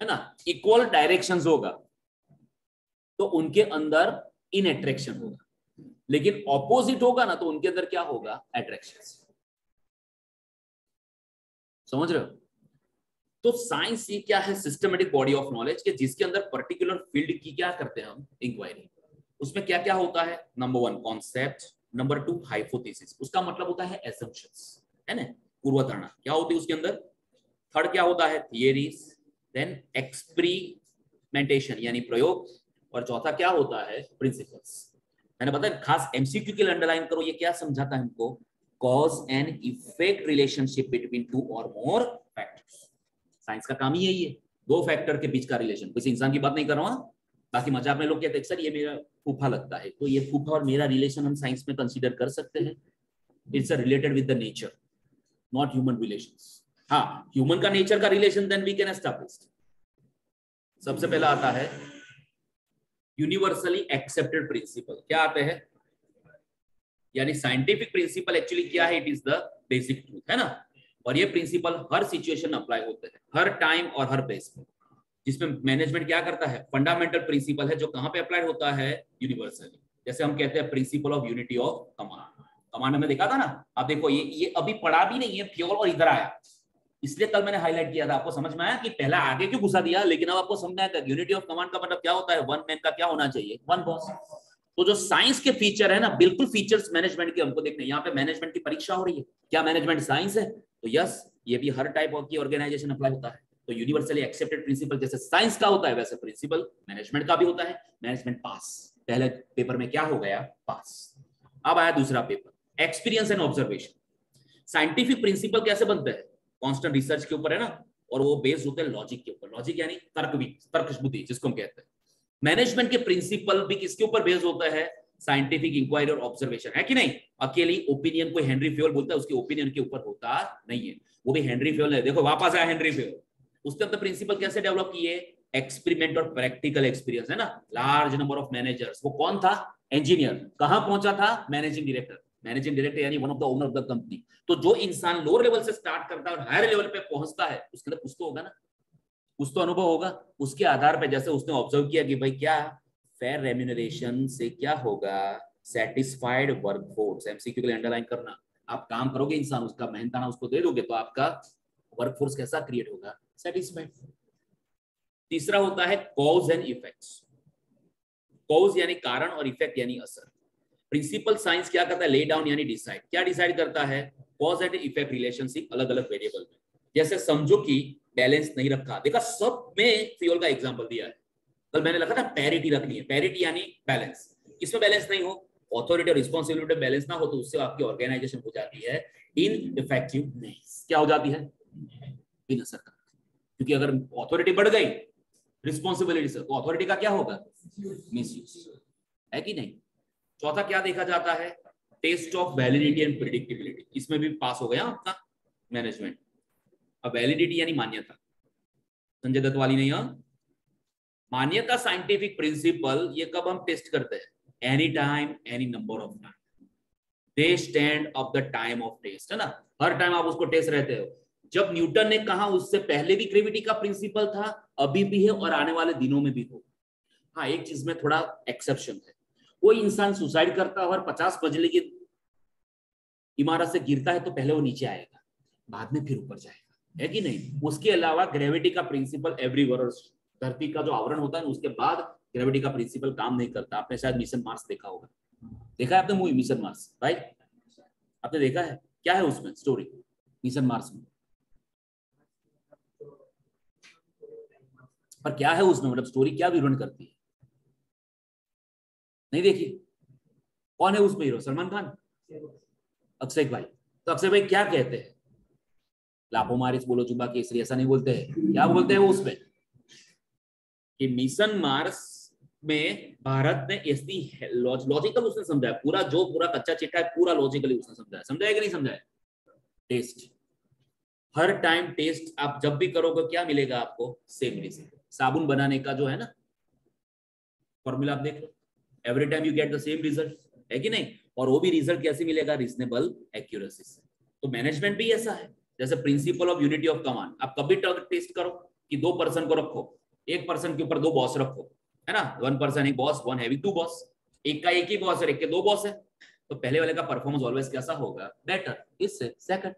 Speaker 1: है ना, इक्वल डायरेक्शंस होगा तो उनके अंदर इन अट्रैक्शन होगा, लेकिन ऑपोजिट होगा ना तो उनके अंदर क्या होगा? अट्रैक्शन। समझ रहे हो? तो साइंस ये क्या है? सिस्टमेटिक बॉडी ऑफ नॉलेज के जिसके अंदर पर्टिकुलर फील्ड की क्या करते हैं हम? इंक्वायरी। उसमें क्या क्या होता है? नंबर 1 कॉन्सेप्ट, नंबर 2 हाइपोथेसिस, उसका मतलब होता है एसम्पशंस, है ना, पूर्व धारणा क्या होती है उसके अंदर। थर्ड क्या होता है? थियरीज, देन एक्सपेरिमेंटेशन यानी प्रयोग, और चौथा क्या होता है? प्रिंसिपल्स। मैंने बताया खास एमसीक्यू के लिए अंडरलाइन करो, ये क्या समझाता है हमको? Cause and effect relationship between two और मोर फैक्टर्स। साइंस का काम ही यही है, दो फैक्टर के बीच का रिलेशन। किसी इंसान की बात नहीं कर रहा हूं, बाकी मजाक में लोग कहते हैं सर ये मेरा फूफा लगता है, तो ये फूफा और मेरा रिलेशन हम साइंस में कंसीडर कर सकते हैं। It's related with the nature, not human relations. हाँ, ह्यूमन का नेचर का relation then we can establish. सबसे पहला आता है यूनिवर्सली एक्सेप्टेड प्रिंसिपल। क्या आते हैं? यानी साइंटिफिक प्रिंसिपल एक्चुअली क्या है? It is the basic truth, है ना। और ये प्रिंसिपल हर सिचुएशन अप्लाई होते हैं, हर टाइम और हर प्लेस पे। जिसमें मैनेजमेंट क्या करता है? फंडामेंटल प्रिंसिपल है जो कहां पे अप्लाई होता है? यूनिवर्सली। जैसे हम कहते हैं principle of unity of command. Command में देखा था ना, आप देखो ये अभी पढ़ा भी नहीं है प्योर, और इधर आया, इसलिए कल मैंने हाईलाइट किया था। आपको समझ में आया कि पहला आगे क्यों घुसा दिया, लेकिन अब आपको समझ में आया यूनिटी ऑफ कमांड का मतलब क्या होता है? वन मैन का क्या होना चाहिए? One boss. तो जो साइंस के फीचर है ना, बिल्कुल फीचर्स मैनेजमेंट के हमको देखने। यहाँ पे मैनेजमेंट की परीक्षा हो रही है, क्या मैनेजमेंट साइंस है? तो यस, ये भी हर टाइप की ऑर्गेनाइजेशन अप्लाई होता है। तो यूनिवर्सली एक्सेप्टेड प्रिंसिपल जैसे साइंस का होता है, वैसे प्रिंसिपल मैनेजमेंट का भी होता है। मैनेजमेंट पास, पहले पेपर में क्या हो गया? पास। अब आया दूसरा paper, experience and observation. Scientific principle कैसे बनते हैं? कांस्टेंट रिसर्च के ऊपर है ना, और वो बेस्ड होते हैं लॉजिक के ऊपर। लॉजिक यानी तर्क बुद्धि जिसको हम कहते हैं। मैनेजमेंट के प्रिंसिपल भी किसके ऊपर बेस्ड होता है? साइंटिफिक इंक्वायरी और ऑब्जर्वेशन, है कि नहीं? अकेली ओपिनियन कोई हेनरी फ्योल बोलता है, उसके ओपिनियन के ऊपर होता नहीं है। वो भी हेनरी फ्योल है, देखो वापस आया हेनरी फ्योल। उसने अपने प्रिंसिपल कैसे डेवलप किए? एक्सपेरिमेंट और प्रैक्टिकल एक्सपीरियंस, है ना। लार्ज नंबर ऑफ मैनेजर्स, वो कौन था? इंजीनियर। कहां पहुंचा था? Managing director. मैनेजिंग डायरेक्टर यानी one of the owner of the company. तो जो इंसान लोअर लेवल से स्टार्ट करता है और हायर लेवल पे पहुंचता है, उसके अंदर कुछ तो होगा ना, कुछ तो अनुभव होगा। उसके आधार पे जैसे उसने ऑब्जर्व किया कि भाई क्या फेयर रेम्यूनरेशन से क्या होगा? Satisfied workforce. एमसीक्यू के लिए अंडरलाइन करना। आप काम करोगे, इंसान उसका मेहनताना उसको दे दोगे, तो आपका वर्कफोर्स कैसा क्रिएट होगा? सेटिस्फाइड। तीसरा होता है कॉज एंड इफेक्ट्स। कॉज यानी कारण और इफेक्ट यानी असर। प्रिंसिपल साइंस क्या करता है? ले डाउन यानी डिसाइड। क्या डिसाइड करता है? कॉज एंड इफेक्ट रिलेशनशिप अलग अलग वेरिएबल में। जैसे समझो कि बैलेंस नहीं रखा, देखा सब में फ्यूल का एग्जांपल दिया है। कल मैंने लिखा था पैरिटी रखनी है। पैरिटी यानी बैलेंस। किसमें बैलेंस नहीं हो? ऑथोरिटी और रिस्पांसिबिलिटी में बैलेंस ना हो, तो उससे आपकी ऑर्गेनाइजेशन हो जाती है इनइफेक्टिवनेस। क्या हो जाती है? बिना सरकार। क्योंकि अगर अथॉरिटी बढ़ गई रिस्पॉन्सिबिलिटी से, तो अथॉरिटी का क्या होगा? मिसयूज, है कि नहीं? चौथा क्या देखा जाता है? Test of validity and predictability. इसमें भी पास हो गया आपका मैनेजमेंट। अब वैलिडिटी यानी मान्यता, संजय दत्त वाली नहीं। मान्यता साइंटिफिक प्रिंसिपल, ये कब हम टेस्ट करते हैं? Any time, any number of time. They stand of the time of test, है ना। हर टाइम आप उसको टेस्ट रहते हो। जब न्यूटन ने कहा, उससे पहले भी ग्रेविटी का प्रिंसिपल था, अभी भी है और आने वाले दिनों में भी हो। हाँ, एक चीज में थोड़ा एक्सेप्शन है। कोई इंसान सुसाइड करता है और 50 मंजिले की इमारत से गिरता है, तो पहले वो नीचे आएगा, बाद में फिर ऊपर जाएगा, है कि नहीं? उसके अलावा ग्रेविटी का प्रिंसिपल एवरीवेयर, धरती का जो आवरण होता है उसके बाद ग्रेविटी का प्रिंसिपल काम नहीं करता। आपने शायद मिशन मार्स देखा होगा। देखा है आपने मूवी मिशन मार्स? राइट, आपने देखा है? क्या है उसमें स्टोरी मिशन मार्स में? पर क्या है उसमें, मतलब स्टोरी क्या विवरण करती है? नहीं देखी? कौन है उसमें हीरो? सलमान खान, अक्षय भाई। तो अक्षय भाई क्या कहते हैं? लाफो मारिस बोलो जुबा केसरी, ऐसा नहीं बोलते हैं। क्या बोलते हैं वो उसमें? कि मिशन मार्स में भारत ने ऐसी लॉजिकल उसने समझाया, पूरा जो पूरा कच्चा चिट्ठा है पूरा लॉजिकली उसने समझाया। समझाया कि नहीं समझाया? टेस्ट, हर टाइम टेस्ट आप जब भी करोगे क्या मिलेगा आपको? Same result. साबुन बनाने का जो है ना फॉर्मूला, आप देख लो, every time you get the same result, है कि नहीं? और वो भी रिजल्ट कैसे मिलेगा? रीजनेबल एक्यूरेसी से। तो मैनेजमेंट भी ऐसा है। जैसे principle of unity of command, आप कभी टेस्ट करो कि 2 पर्सन को रखो, एक पर्सन के ऊपर 2 बॉस रखो, है ना। 1 पर्सन एक बॉस, 1 हैविंग 2 बॉस। एक का एक ही बॉस है, एक के 2 बॉस है, तो पहले वाले का परफॉर्मेंस ऑलवेज कैसा होगा? बेटर इससे सेकंड।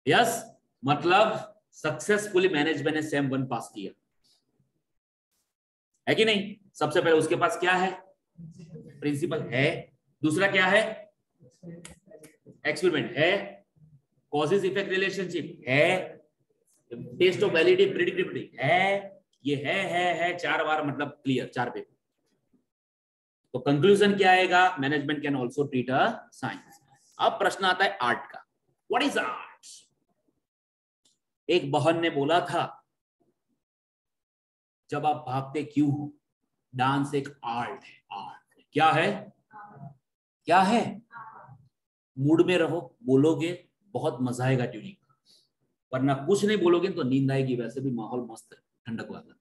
Speaker 1: यस, मतलब सक्सेसफुली मैनेजमेंट ने सेम 1 पास किया, है कि नहीं? सबसे पहले उसके पास क्या है? प्रिंसिपल है। दूसरा क्या है? एक्सपेरिमेंट है। कॉजेस इफेक्ट रिलेशनशिप है। टेस्ट ऑफ वैलिडिटी प्रेडिक्टेबिलिटी है। ये है 4 बार, मतलब क्लियर 4 पेपर। तो कंक्लूजन क्या आएगा? Management can also treat a science. अब प्रश्न आता है आर्ट का। What is art? एक बहन ने बोला था, जब आप भागते क्यों हो? डांस एक आर्ट है। आर्ट क्या है? क्या है? मूड में रहो, बोलोगे बहुत मजा आएगा ट्यूनिंग का, वरना कुछ नहीं बोलोगे तो नींद आएगी। वैसे भी माहौल मस्त है, ठंडक वाला।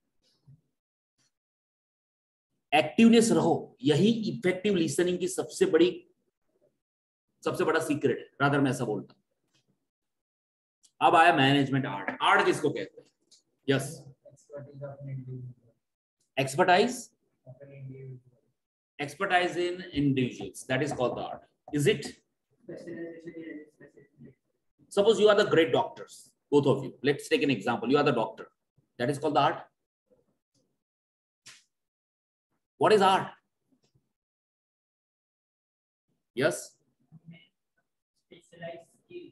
Speaker 1: एक्टिवनेस रहो, यही इफेक्टिव लिसनिंग की सबसे बड़ा सीक्रेट है। रादर मैं ऐसा बोलता हूं। अब आया मैनेजमेंट आर्ट। आर्ट किसको कहते हैं? Yes, expertise. Expertise in individuals, that is called the art, is it? Suppose you are the great doctors, both of you. Let's take an example. You are the doctor. That is called the art. What is art? Yes,
Speaker 2: specialised skill,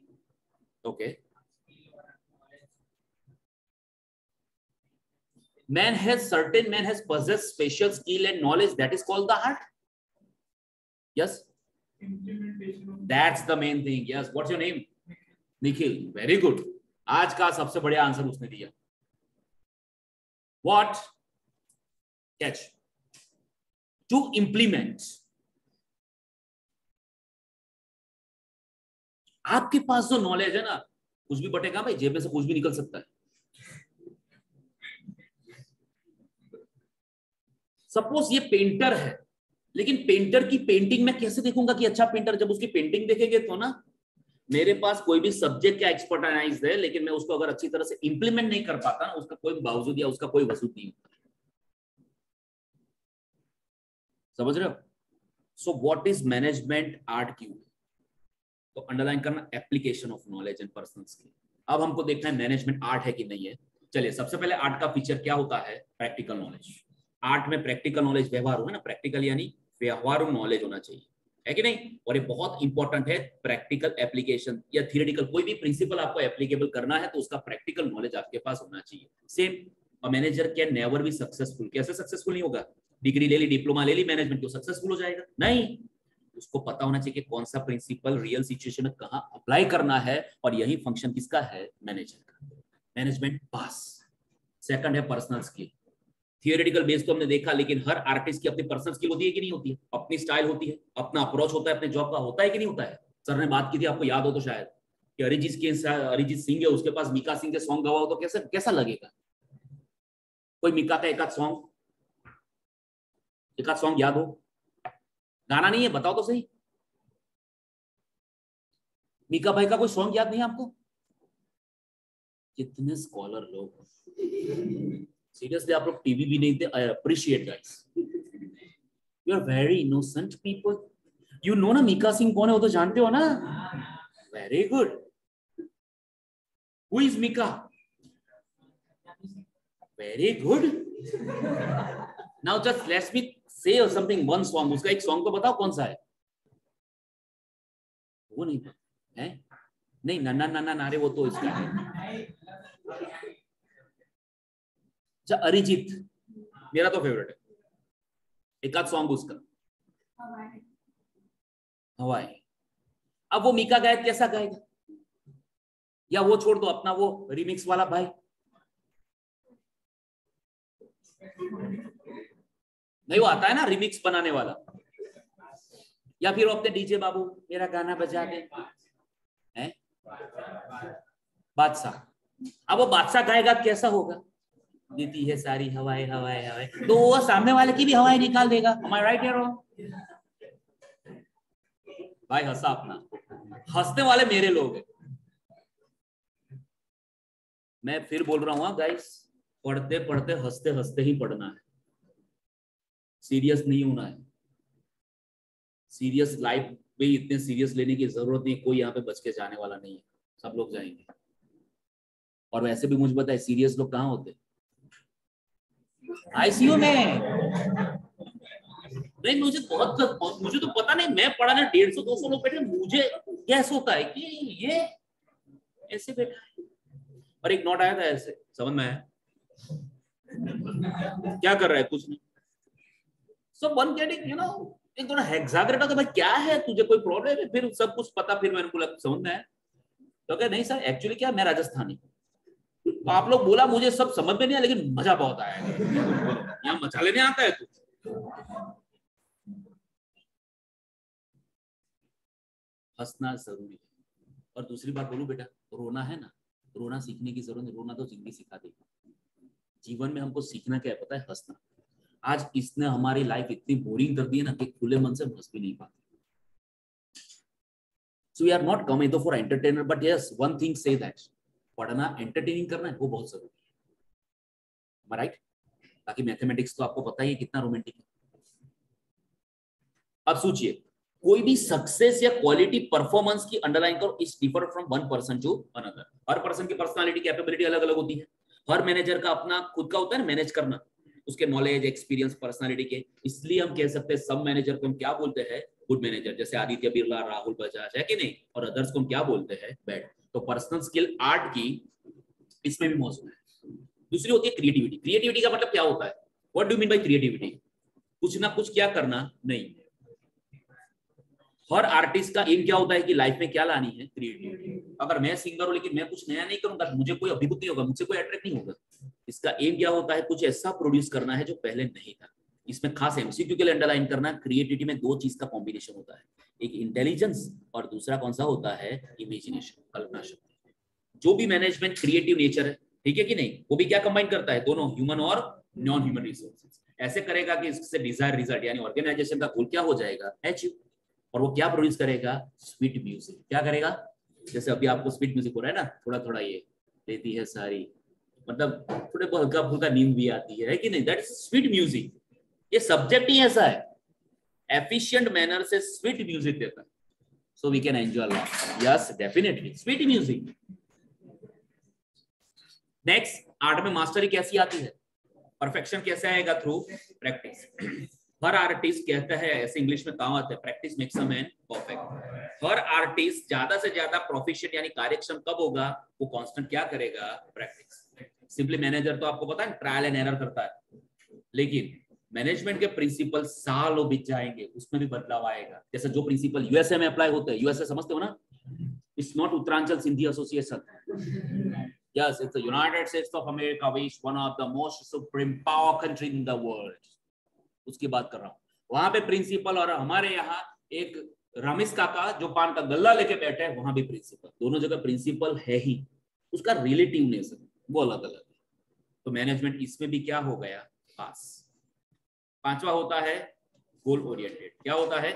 Speaker 1: okay.
Speaker 2: Skill और knowledge,
Speaker 1: Man has possessed special skill and knowledge that is called the art. Yes,
Speaker 3: Implementation of
Speaker 1: that's the main thing. Yes, what's your name? Nikhil, very good. आज का सबसे बढ़िया answer उसने दिया। What? Catch. To implement. आपके पास जो knowledge है ना, कुछ भी बटेगा भाई, जेब में से कुछ भी निकल सकता है। सपोज ये पेंटर है, लेकिन पेंटर की पेंटिंग में कैसे देखूंगा कि अच्छा पेंटर? जब उसकी पेंटिंग देखेंगे तो ना। मेरे पास कोई भी सब्जेक्ट का एक्सपर्टाइज है, लेकिन मैं उसको अगर अच्छी तरह से इंप्लीमेंट नहीं कर पाता ना, उसका कोई बावजूद या उसका कोई वजूद नहीं होता। समझ रहे हो? So what is management art क्यों? तो अंडरलाइन करना, application of knowledge and personal skill. अब हमको देखना है मैनेजमेंट आर्ट है कि नहीं है। चलिए, सबसे पहले आर्ट का फीचर क्या होता है? Practical knowledge. आर्ट में प्रैक्टिकल नॉलेज, व्यवहार हो, है ना, प्रैक्टिकल यानी व्यवहारू नॉलेज होना चाहिए, है कि नहीं? और ये बहुत इंपॉर्टेंट है। प्रैक्टिकल एप्लीकेशन या थियोरेटिकल, कोई भी प्रिंसिपल आपको एप्लीकेबल करना है तो उसका प्रैक्टिकल नॉलेज आपके पास होना चाहिए। Same, a manager can never be successful. कैसे सक्सेसफुल नहीं होगा? डिग्री ले ली, डिप्लोमा ले ली मैनेजमेंट, तो सक्सेसफुल हो जाएगा? नहीं। उसको पता होना चाहिए कि कौन सा प्रिंसिपल रियल सिचुएशन में कहां अप्लाई करना है, और यही फंक्शन किसका है? मैनेजर का। मैनेजमेंट पास। सेकंड है पर्सनल स्किल। थियोरेटिकल बेस तो हमने देखा, लेकिन हर आर्टिस्ट की अपनी पर्सनल स्किल होती है कि नहीं होती है? अपनी स्टाइल होती है, अपना अप्रोच होता है, अपने जॉब का होता है कि नहीं होता है? सर ने बात की थी, आपको याद हो तो शायद, कि अरिजीत सिंह है, उसके पास मीका सिंह के सॉन्ग गवा हो तो कैसा लगेगा? कोई मीका का एक आध सॉन्ग याद हो? गाना नहीं है, बताओ तो सही। मीका भाई का कोई सॉन्ग याद नहीं है आपको? कितने स्कॉलर लोग, सीरियसली आप लोग टीवी भी नहीं थे। I appreciate guys, you are very innocent people. You know ना मीका सिंह कौन है, वो तो जानते हो ना? Very good. Who is Mika? Very good. Now just let's me say something, one song. उसका एक सॉन्ग तो बताओ कौन सा है? वो नहीं है? नहीं, नन्ना नन्ना नारे, वो तो इसका है। अच्छा, अरिजीत मेरा तो फेवरेट है। एक आध सॉन्ग उसका, हवाएं। अब वो मीका गायक कैसा गाएगा? या वो छोड़ दो, अपना वो रिमिक्स वाला भाई, नहीं वो आता है ना रिमिक्स बनाने वाला, या फिर वो अपने डीजे बाबू मेरा गाना बजा दे, हैं? बादशाह। अब वो बादशाह गाएगा कैसा होगा? देती है सारी हवाएं हवाएं हवाएं, तो वो सामने वाले की भी हवाएं निकाल देगा। Am I right or wrong? भाई हंसा अपना, हंसने वाले मेरे लोग हैं। मैं फिर बोल रहा हूँ गाइस, पढ़ते पढ़ते हंसते हंसते ही पढ़ना है, सीरियस नहीं होना है। सीरियस लाइफ में इतने सीरियस लेने की जरूरत नहीं, कोई यहाँ पे बच के जाने वाला नहीं है, सब लोग जाएंगे। और वैसे भी मुझे पता है सीरियस लोग कहाँ होते? आईसीयू में। नहीं, मुझे तो पता नहीं, मैं पढ़ा ना 150-200 लोग बैठे, मुझे गैस होता है कि ये ऐसे बैठा है। और एक नोट आया था ऐसे, समझ में आया क्या कर रहा है? कुछ नहीं। So one getting, you know, एक थोड़ा हेक्साग्रेटा, तो भाई क्या है तुझे, कोई प्रॉब्लम है? फिर सब कुछ पता, फिर मैंने बोला समझ में आया तो क्या? नहीं सर, एक्चुअली क्या, मैं राजस्थानी। तो आप लोग बोला, मुझे सब समझ में नहीं आया, लेकिन मजा बहुत आया। यहाँ मजा लेने आता है तू। हंसना जरूरी है। और दूसरी बात बोलूं बेटा, रोना है ना, रोना सीखने की जरूरत नहीं, रोना तो जिंदगी सिखा देगी। जीवन में हमको सीखना क्या है पता है? हंसना। आज इसने हमारी लाइफ इतनी बोरिंग कर दी है ना कि खुले मन से हंस भी नहीं पाते। So we are not coming though for entertainer, but yes, one thing say that पढ़ना, एंटरटेनिंग करना है, वो बहुत जरूरी है, राइट? बाकी मैथमेटिक्स तो आपको पता ही है कितना रोमांटिक है। अब सोचिए, कोई भी सक्सेस या क्वालिटी परफॉर्मेंस की अंडरलाइन करो, is differ from one person to another. हर पर्सन की पर्सनालिटी कैपेबिलिटी अलग अलग होती है। हर मैनेजर का अपना खुद का होता है ना मैनेज करना, उसके नॉलेज, एक्सपीरियंस, पर्सनालिटी के। इसलिए हम कह सकते हैं सब मैनेजर को हम क्या बोलते हैं? गुड मैनेजर, जैसे आदित्य बिरला, राहुल बजाज, है कि नहीं, और अदर्स को हम क्या बोलते हैं, बैड। तो पर्सनल स्किल आर्ट की इसमें भी मौजूद है। दूसरी होती है क्रिएटिविटी। क्रिएटिविटी का मतलब क्या होता है, what do mean by creativity, कुछ ना कुछ क्या करना, नहीं। हर आर्टिस्ट का एम क्या होता है कि लाइफ में क्या लानी है, क्रिएटिविटी। अगर मैं सिंगर हूं लेकिन मैं कुछ नया नहीं करूंगा, मुझे कोई अभिभूत नहीं होगा, मुझसे कोई अट्रैक्ट नहीं होगा। इसका एम क्या होता है, कुछ ऐसा प्रोड्यूस करना है जो पहले नहीं था। इसमें खास एमसीक्यू के लिए अंडरलाइन करना, क्रिएटिविटी में दो चीज का कॉम्बिनेशन होता है, एक इंटेलिजेंस और दूसरा कौन सा होता है, इमेजिनेशन, कल्पना शक्ति। जो भी मैनेजमेंट क्रिएटिव नेचर है, ठीक है कि नहीं, वो भी क्या कंबाइन करता है, दोनों ह्यूमन और नॉन ह्यूमन रिसोर्सेज। ऐसे करेगा कि इससे डिजायर रिजल्ट यानी ऑर्गेनाइजेशन का गोल क्या हो जाएगा, अचीव। और वो क्या प्रोड्यूस करेगा, स्वीट म्यूजिक। क्या करेगा, जैसे अभी आपको स्वीट म्यूजिक हो रहा है ना, थोड़ा थोड़ा ये लेती है सारी, मतलब थोड़े हल्का फुल्का नींद भी आती है कि नहीं, दैट इज स्वीट म्यूजिक। ये सब्जेक्ट ही ऐसा है, एफिशिएंट मैनर से स्वीट म्यूजिक देता है, so we can enjoy lot. Yes definitely sweet music. Next, art में मास्टरी कैसी आती है, परफेक्शन कैसे आएगा, थ्रू प्रैक्टिस। हर आर्टिस्ट कहता है, ऐसे इंग्लिश में कहावत है, practice makes a man perfect. Her artist ज्यादा से ज्यादा प्रोफिशिएंट यानी कार्यक्षम कब होगा, वो कांस्टेंट क्या करेगा, प्रैक्टिस। सिंपली मैनेजर तो आपको पता है ट्रायल एंड एरर करता है, लेकिन मैनेजमेंट के प्रिंसिपल सालों बीत जाएंगे, उसमें भी बदलाव आएगा। जैसे जो प्रिंसिपल यूएसए में अप्लाई होते हैं, यूएसए समझते हो ना, it's not Uttaranchal Sindhi association, yes, it's the United States of America, which is one of the most supreme power country in the world। उसकी बात कर रहा हूँ, वहां पे प्रिंसिपल, और हमारे यहाँ एक रमेश काका जो पान का गल्ला लेके बैठे हैं, वहां भी प्रिंसिपल, दोनों जगह प्रिंसिपल है ही, उसका रिलेटिवनेस वो अलग अलग है। तो मैनेजमेंट इसमें भी क्या हो गया, पास। पांचवा होता है गोल ओरिएंटेड। क्या होता है,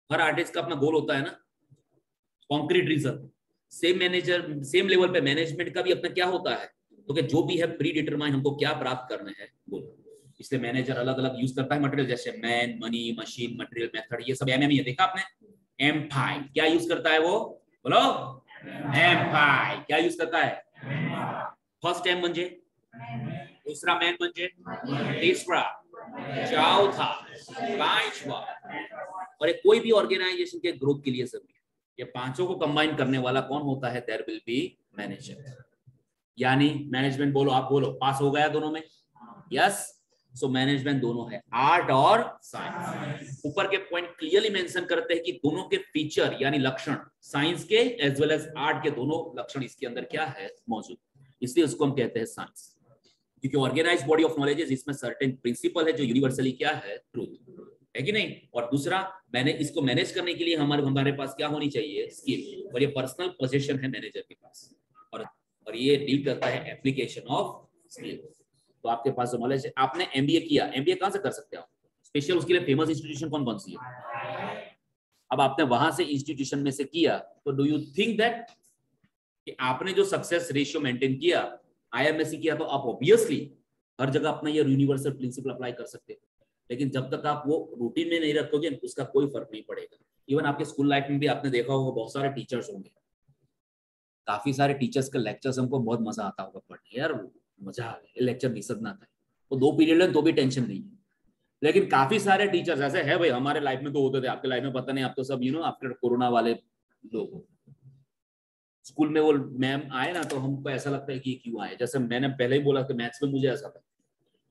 Speaker 1: हर आर्टिस्ट का अपना गोल होता है ना, concrete reason. Same manager, same level पे मैनेजमेंट का भी अपना क्या होता है, तो कि जो भी है प्री डिटरमाइन हमको क्या प्राप्त करना है गोल। इसलिए मैनेजर अलग अलग यूज करता है मटेरियल, जैसे man, money, machine, material, method, ये सब एमएम ही है, देखा आपने। M5 क्या यूज करता है वो, बोलो, M5 क्या यूज करता है, फर्स्ट एम म्हणजे, दूसरा मैन म्हणजे, तीसरा, चौथा, पांचवा। और ये कोई भी ऑर्गेनाइजेशन के ग्रोथ के लिए जरूरी है। ये पांचों को कंबाइन करने वाला कौन होता है, देयर विल बी मैनेजर। यानी मैनेजमेंट बोलो, आप बोलो, पास हो गया दोनों में, यस। सो मैनेजमेंट दोनों है, आर्ट और साइंस। ऊपर के पॉइंट क्लियरली मेंशन करते हैं कि दोनों के फीचर यानी लक्षण, साइंस के एज वेल एज आर्ट के दोनों लक्षण इसके अंदर क्या है, मौजूद। इसलिए उसको हम कहते हैं साइंस, क्योंकि ऑर्गेनाइज्ड बॉडी ऑफ नॉलेज है जिसमें सर्टेन प्रिंसिपल है जो यूनिवर्सली क्या है, ट्रूथ है कि नहीं। और दूसरा, मैंने इसको मैनेज करने के लिए हमारे पास क्या होनी चाहिए, स्किल। और ये पर्सनल पोजीशन है मैनेजर के पास, और ये डील करता है एप्लीकेशन ऑफ स्किल। तो आपके पास जो नॉलेज है, आपने एमबीए किया, एमबीए कहां से कर सकते हो स्पेशल, उसके लिए फेमस इंस्टीट्यूशन कौन कौन सी है। अब आपने वहां से इंस्टीट्यूशन में से किया, तो डू यू थिंक दैट कि आपने जो सक्सेस रेशियो मेंटेन किया, आईएमएससी किया, तो आप ऑब्वियसली हर जगह अपना ये यूनिवर्सल प्रिंसिपल अप्लाई कर सकते हो। लेकिन जब तक आप वो रूटीन में नहीं रखोगे, उसका कोई फर्क नहीं पड़ेगा। इवन आपके स्कूल लाइफ में भी आपने देखा होगा, बहुत सारे टीचर्स होंगे, काफी सारे टीचर्स के लेक्चर्स हमको बहुत मजा आता होगा पढ़ने, यार मजा आ गया, लेक्चर नहीं सकना था, वो 2 पीरियड है तो भी टेंशन नहीं है। लेकिन काफी सारे टीचर्स ऐसे है भाई, हमारे लाइफ में तो होते थे, आपके लाइफ में पता नहीं, आप तो सब आफ्टर कोरोना वाले लोग। स्कूल में वो मैम आए ना, तो हमको ऐसा लगता है कि क्यों आए। जैसे मैंने पहले ही बोला कि मैथ्स में मुझे ऐसा था,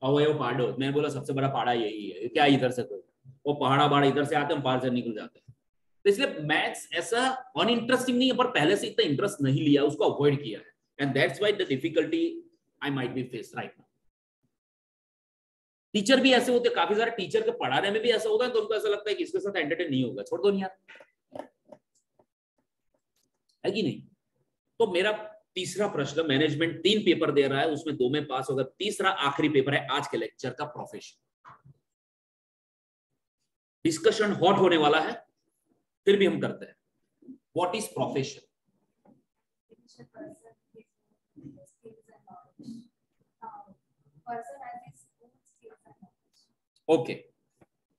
Speaker 1: और वो पहाड़, मैंने बोला सबसे बड़ा पहाड़ा यही है, क्या इधर से कोई वो पहाड़ा इधर से आते हैं, पार से निकल जाते हैं। तो इसलिए मैथ्स ऐसा अनइंटरेस्टिंग नहीं है, पर पहले से इतना इंटरेस्ट नहीं लिया, उसको अवॉइड किया है, and that's why the difficulty I might be face right now. Teacher भी ऐसे होते, काफी सारे टीचर के पढ़ाने में भी ऐसा होता है, तो उनको ऐसा लगता है कि इसके साथ एंटरटेन नहीं होगा, छोड़ दो नहीं यार, है कि नहीं। तो मेरा तीसरा प्रश्न, मैनेजमेंट 3 पेपर दे रहा है, उसमें 2 में पास होगा, तीसरा आखिरी पेपर है आज के लेक्चर का, प्रोफेशन। डिस्कशन हॉट होने वाला है, फिर भी हम करते हैं। What is profession? Okay,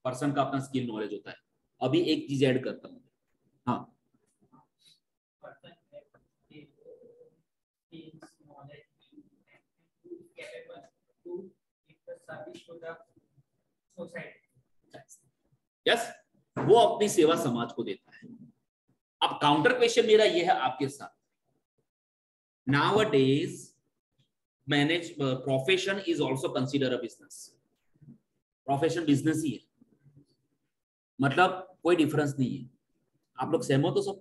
Speaker 1: person का अपना स्किल नॉलेज होता है। अभी एक चीज ऐड करता हूं, हाँ, यस, वो अपनी सेवा समाज को देता है। अब काउंटर क्वेश्चन मेरा ये है आपके साथ, nowadays manage profession is also consider a business. Profession business ही है, मतलब कोई डिफरेंस नहीं है। आप लोग सहमत हो सब?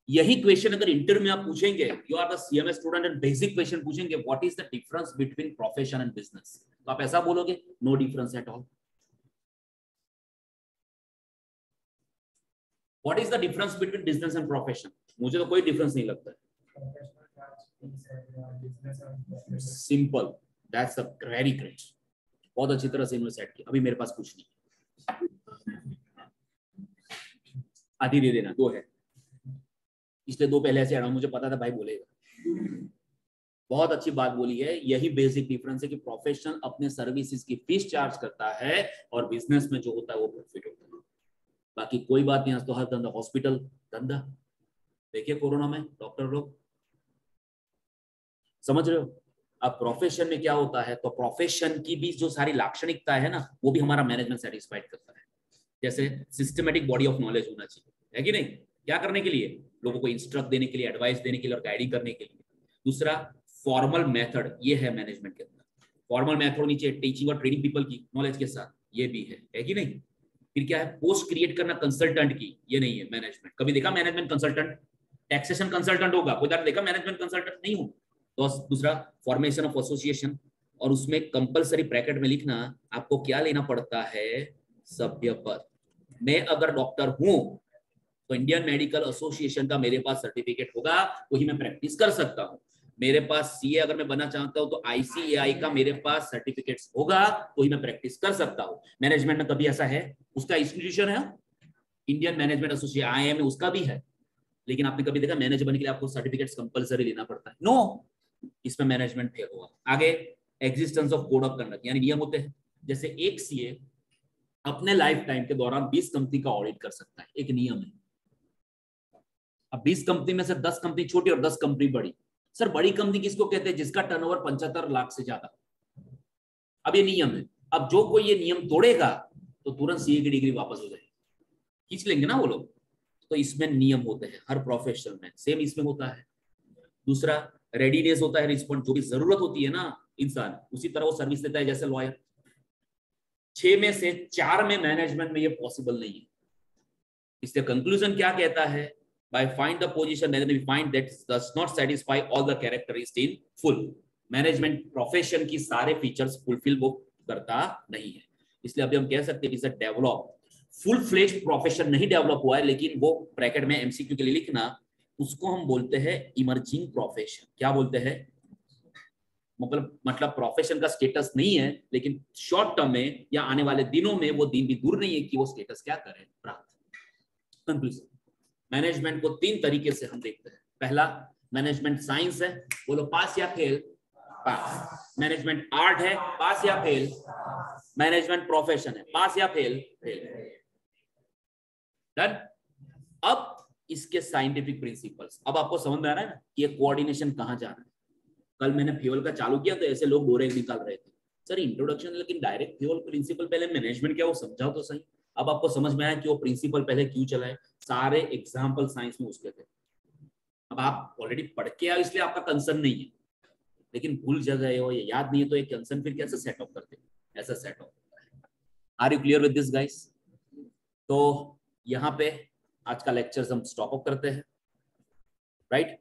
Speaker 1: यही क्वेश्चन अगर इंटरव्यू में आप पूछेंगे, you are the CMA student and basic question पूछेंगे, what is the difference between profession and business, तो आप ऐसा बोलोगे, no difference at all. What is the difference between business and profession, मुझे तो कोई डिफरेंस नहीं लगता है। Simple, that's a very great, बहुत अच्छी तरह से इन्होंने सेट किया। अभी मेरे पास कुछ नहीं, आधी दे देना, 2 है, इसलिए 2 पहले ऐसे हटाओ, मुझे पता था भाई बोलेगा। बहुत अच्छी बात बोली है, यही बेसिक डिफरेंस है कि प्रोफेशनल अपने सर्विसेज की फीस चार्ज करता है और बिजनेस में जो होता है वो प्रॉफिट होता है। बाकी कोई बात नहीं, आज तो हर धंधा, हॉस्पिटल धंधा, देखिए कोरोना में डॉक्टर लोग, समझ रहे हो। अब प्रोफेशन में क्या होता है, तो प्रोफेशन की भी जो सारी लाक्षणिकता है ना, वो भी हमारा मैनेजमेंट सेटिस्फाइड करता है। जैसे सिस्टमेटिक बॉडी ऑफ नॉलेज होना चाहिए, है कि नहीं? क्या करने के लिए? लोगों को इंस्ट्रक्ट देने के लिए, एडवाइस देने के लिए और गाइडिंग करने के लिए। दूसरा फॉर्मल मेथड, ये है मैनेजमेंट के अंदर। फॉर्मल मेथड होनी चाहिए टीचिंग और ट्रेनिंग पीपल की नॉलेज के साथ, ये भी है कि नहीं? फिर क्या है, पोस्ट क्रिएट करना कंसल्टेंट की, ये नहीं है मैनेजमेंट। कभी देखा मैनेजमेंट कंसल्टेंट? टैक्सेशन कंसल्टेंट होगा, कोई देखा मैनेजमेंट कंसल्टेंट? नहीं हो। तो दूसरा फॉर्मेशन ऑफ एसोसिएशन, और उसमें कंपलसरी ब्रैकेट में लिखना आपको क्या लेना पड़ता है, सभ्य पद। मैं अगर डॉक्टर हूं तो इंडियन मेडिकल एसोसिएशन का मेरे पास सर्टिफिकेट होगा, वही मैं प्रैक्टिस कर सकता हूं। मेरे पास सीए अगर मैं बनना चाहता हूं तो आईसीएआई का मेरे पास सर्टिफिकेट्स होगा, वही मैं प्रैक्टिस कर सकता हूं। मैनेजमेंट में कभी ऐसा है? उसका इंस्टीट्यूशन है इंडियन मैनेजमेंट एसोसिएशन, आईएम है, उसका भी है, लेकिन आपने कभी देखा मैनेजर बनने के लिए आपको सर्टिफिकेट्स कंपलसरी लेना पड़ता है? नो, इसमें मैनेजमेंट फेल होगा। आगे existence of code of conduct, यानी नियम होते हैं। जैसे एक सीए अपने लाइफ टाइम के दौरान 20 कंपनी का ऑडिट कर सकता है, एक नियम है। अब 20 कंपनी में से 10 कंपनी छोटी और 10 कंपनी बड़ी। सर बड़ी कंपनी किसको कहते हैं? जिसका टर्नओवर 75 लाख से ज्यादा। अब ये नियम है, अब जो कोई ये नियम तोड़ेगा तो तुरंत सीए की डिग्री वापस हो जाएगी, खींच लेंगे ना वो लोग। तो इसमें नियम होते हैं हर प्रोफेशन में, सेम इसमें होता है। दूसरा रेडीनेस होता है, रिस्पॉन्ड, जो भी जरूरत होती है ना इंसान, उसी तरह वो सर्विस देता है, जैसे लॉयर। 6 में से 4 में मैनेजमेंट में ये पॉसिबल नहीं है। इसलिए कंक्लूजन क्या कहता है, by find the position then we find that does not satisfy all the characteristics in full। Management profession की सारे फीचर्स फुलफिल वो करता नहीं है। इसलिए अभी हम कह सकते हैं कि डेवलप फुल फ्लेज्ड प्रोफेशन नहीं डेवलप हुआ है, लेकिन वो ब्रैकेट में एमसीक्यू के लिए लिखना, उसको हम बोलते हैं इमर्जिंग प्रोफेशन। क्या बोलते हैं? मतलब प्रोफेशन का स्टेटस नहीं है, लेकिन शॉर्ट टर्म में या आने वाले दिनों में वो दिन भी दूर नहीं है कि वो स्टेटस क्या करे, प्राप्त। कंक्लूजन, मैनेजमेंट को 3 तरीके से हम देखते हैं। पहला, मैनेजमेंट साइंस है, बोलो पास या फेल? पास। मैनेजमेंट आर्ट है, पास या फेल? मैनेजमेंट प्रोफेशन है, पास या फेल? फेल। डन। अब इसके साइंटिफिक प्रिंसिपल्स, अब आपको समझ में आ रहा है ना कि ये कोऑर्डिनेशन कहां जा रहा है। कल मैंने फ्यूल का चालू किया तो ऐसे लोग बोरे निकाल रहे थे, सर इंट्रोडक्शन, लेकिन डायरेक्ट फ्यूल प्रिंसिपल पहले मैनेजमेंट क्या वो समझाओ तो सही। अब आपको समझ में आया कि वो प्रिंसिपल पहले क्यों चला है, सारे एग्जाम्पल साइंस में उसके थे। अब आप ऑलरेडी पढ़ के आए इसलिए आपका कंसर्न नहीं है, लेकिन भूल जगह हो, ये याद नहीं है, तो एक कंसर्न फिर कैसे सेटअप करते हैं? ऐसा सेटअप होता है। Are you clear with this guys? तो यहाँ पे आज का लेक्चर हम स्टॉप अप करते हैं, राइट?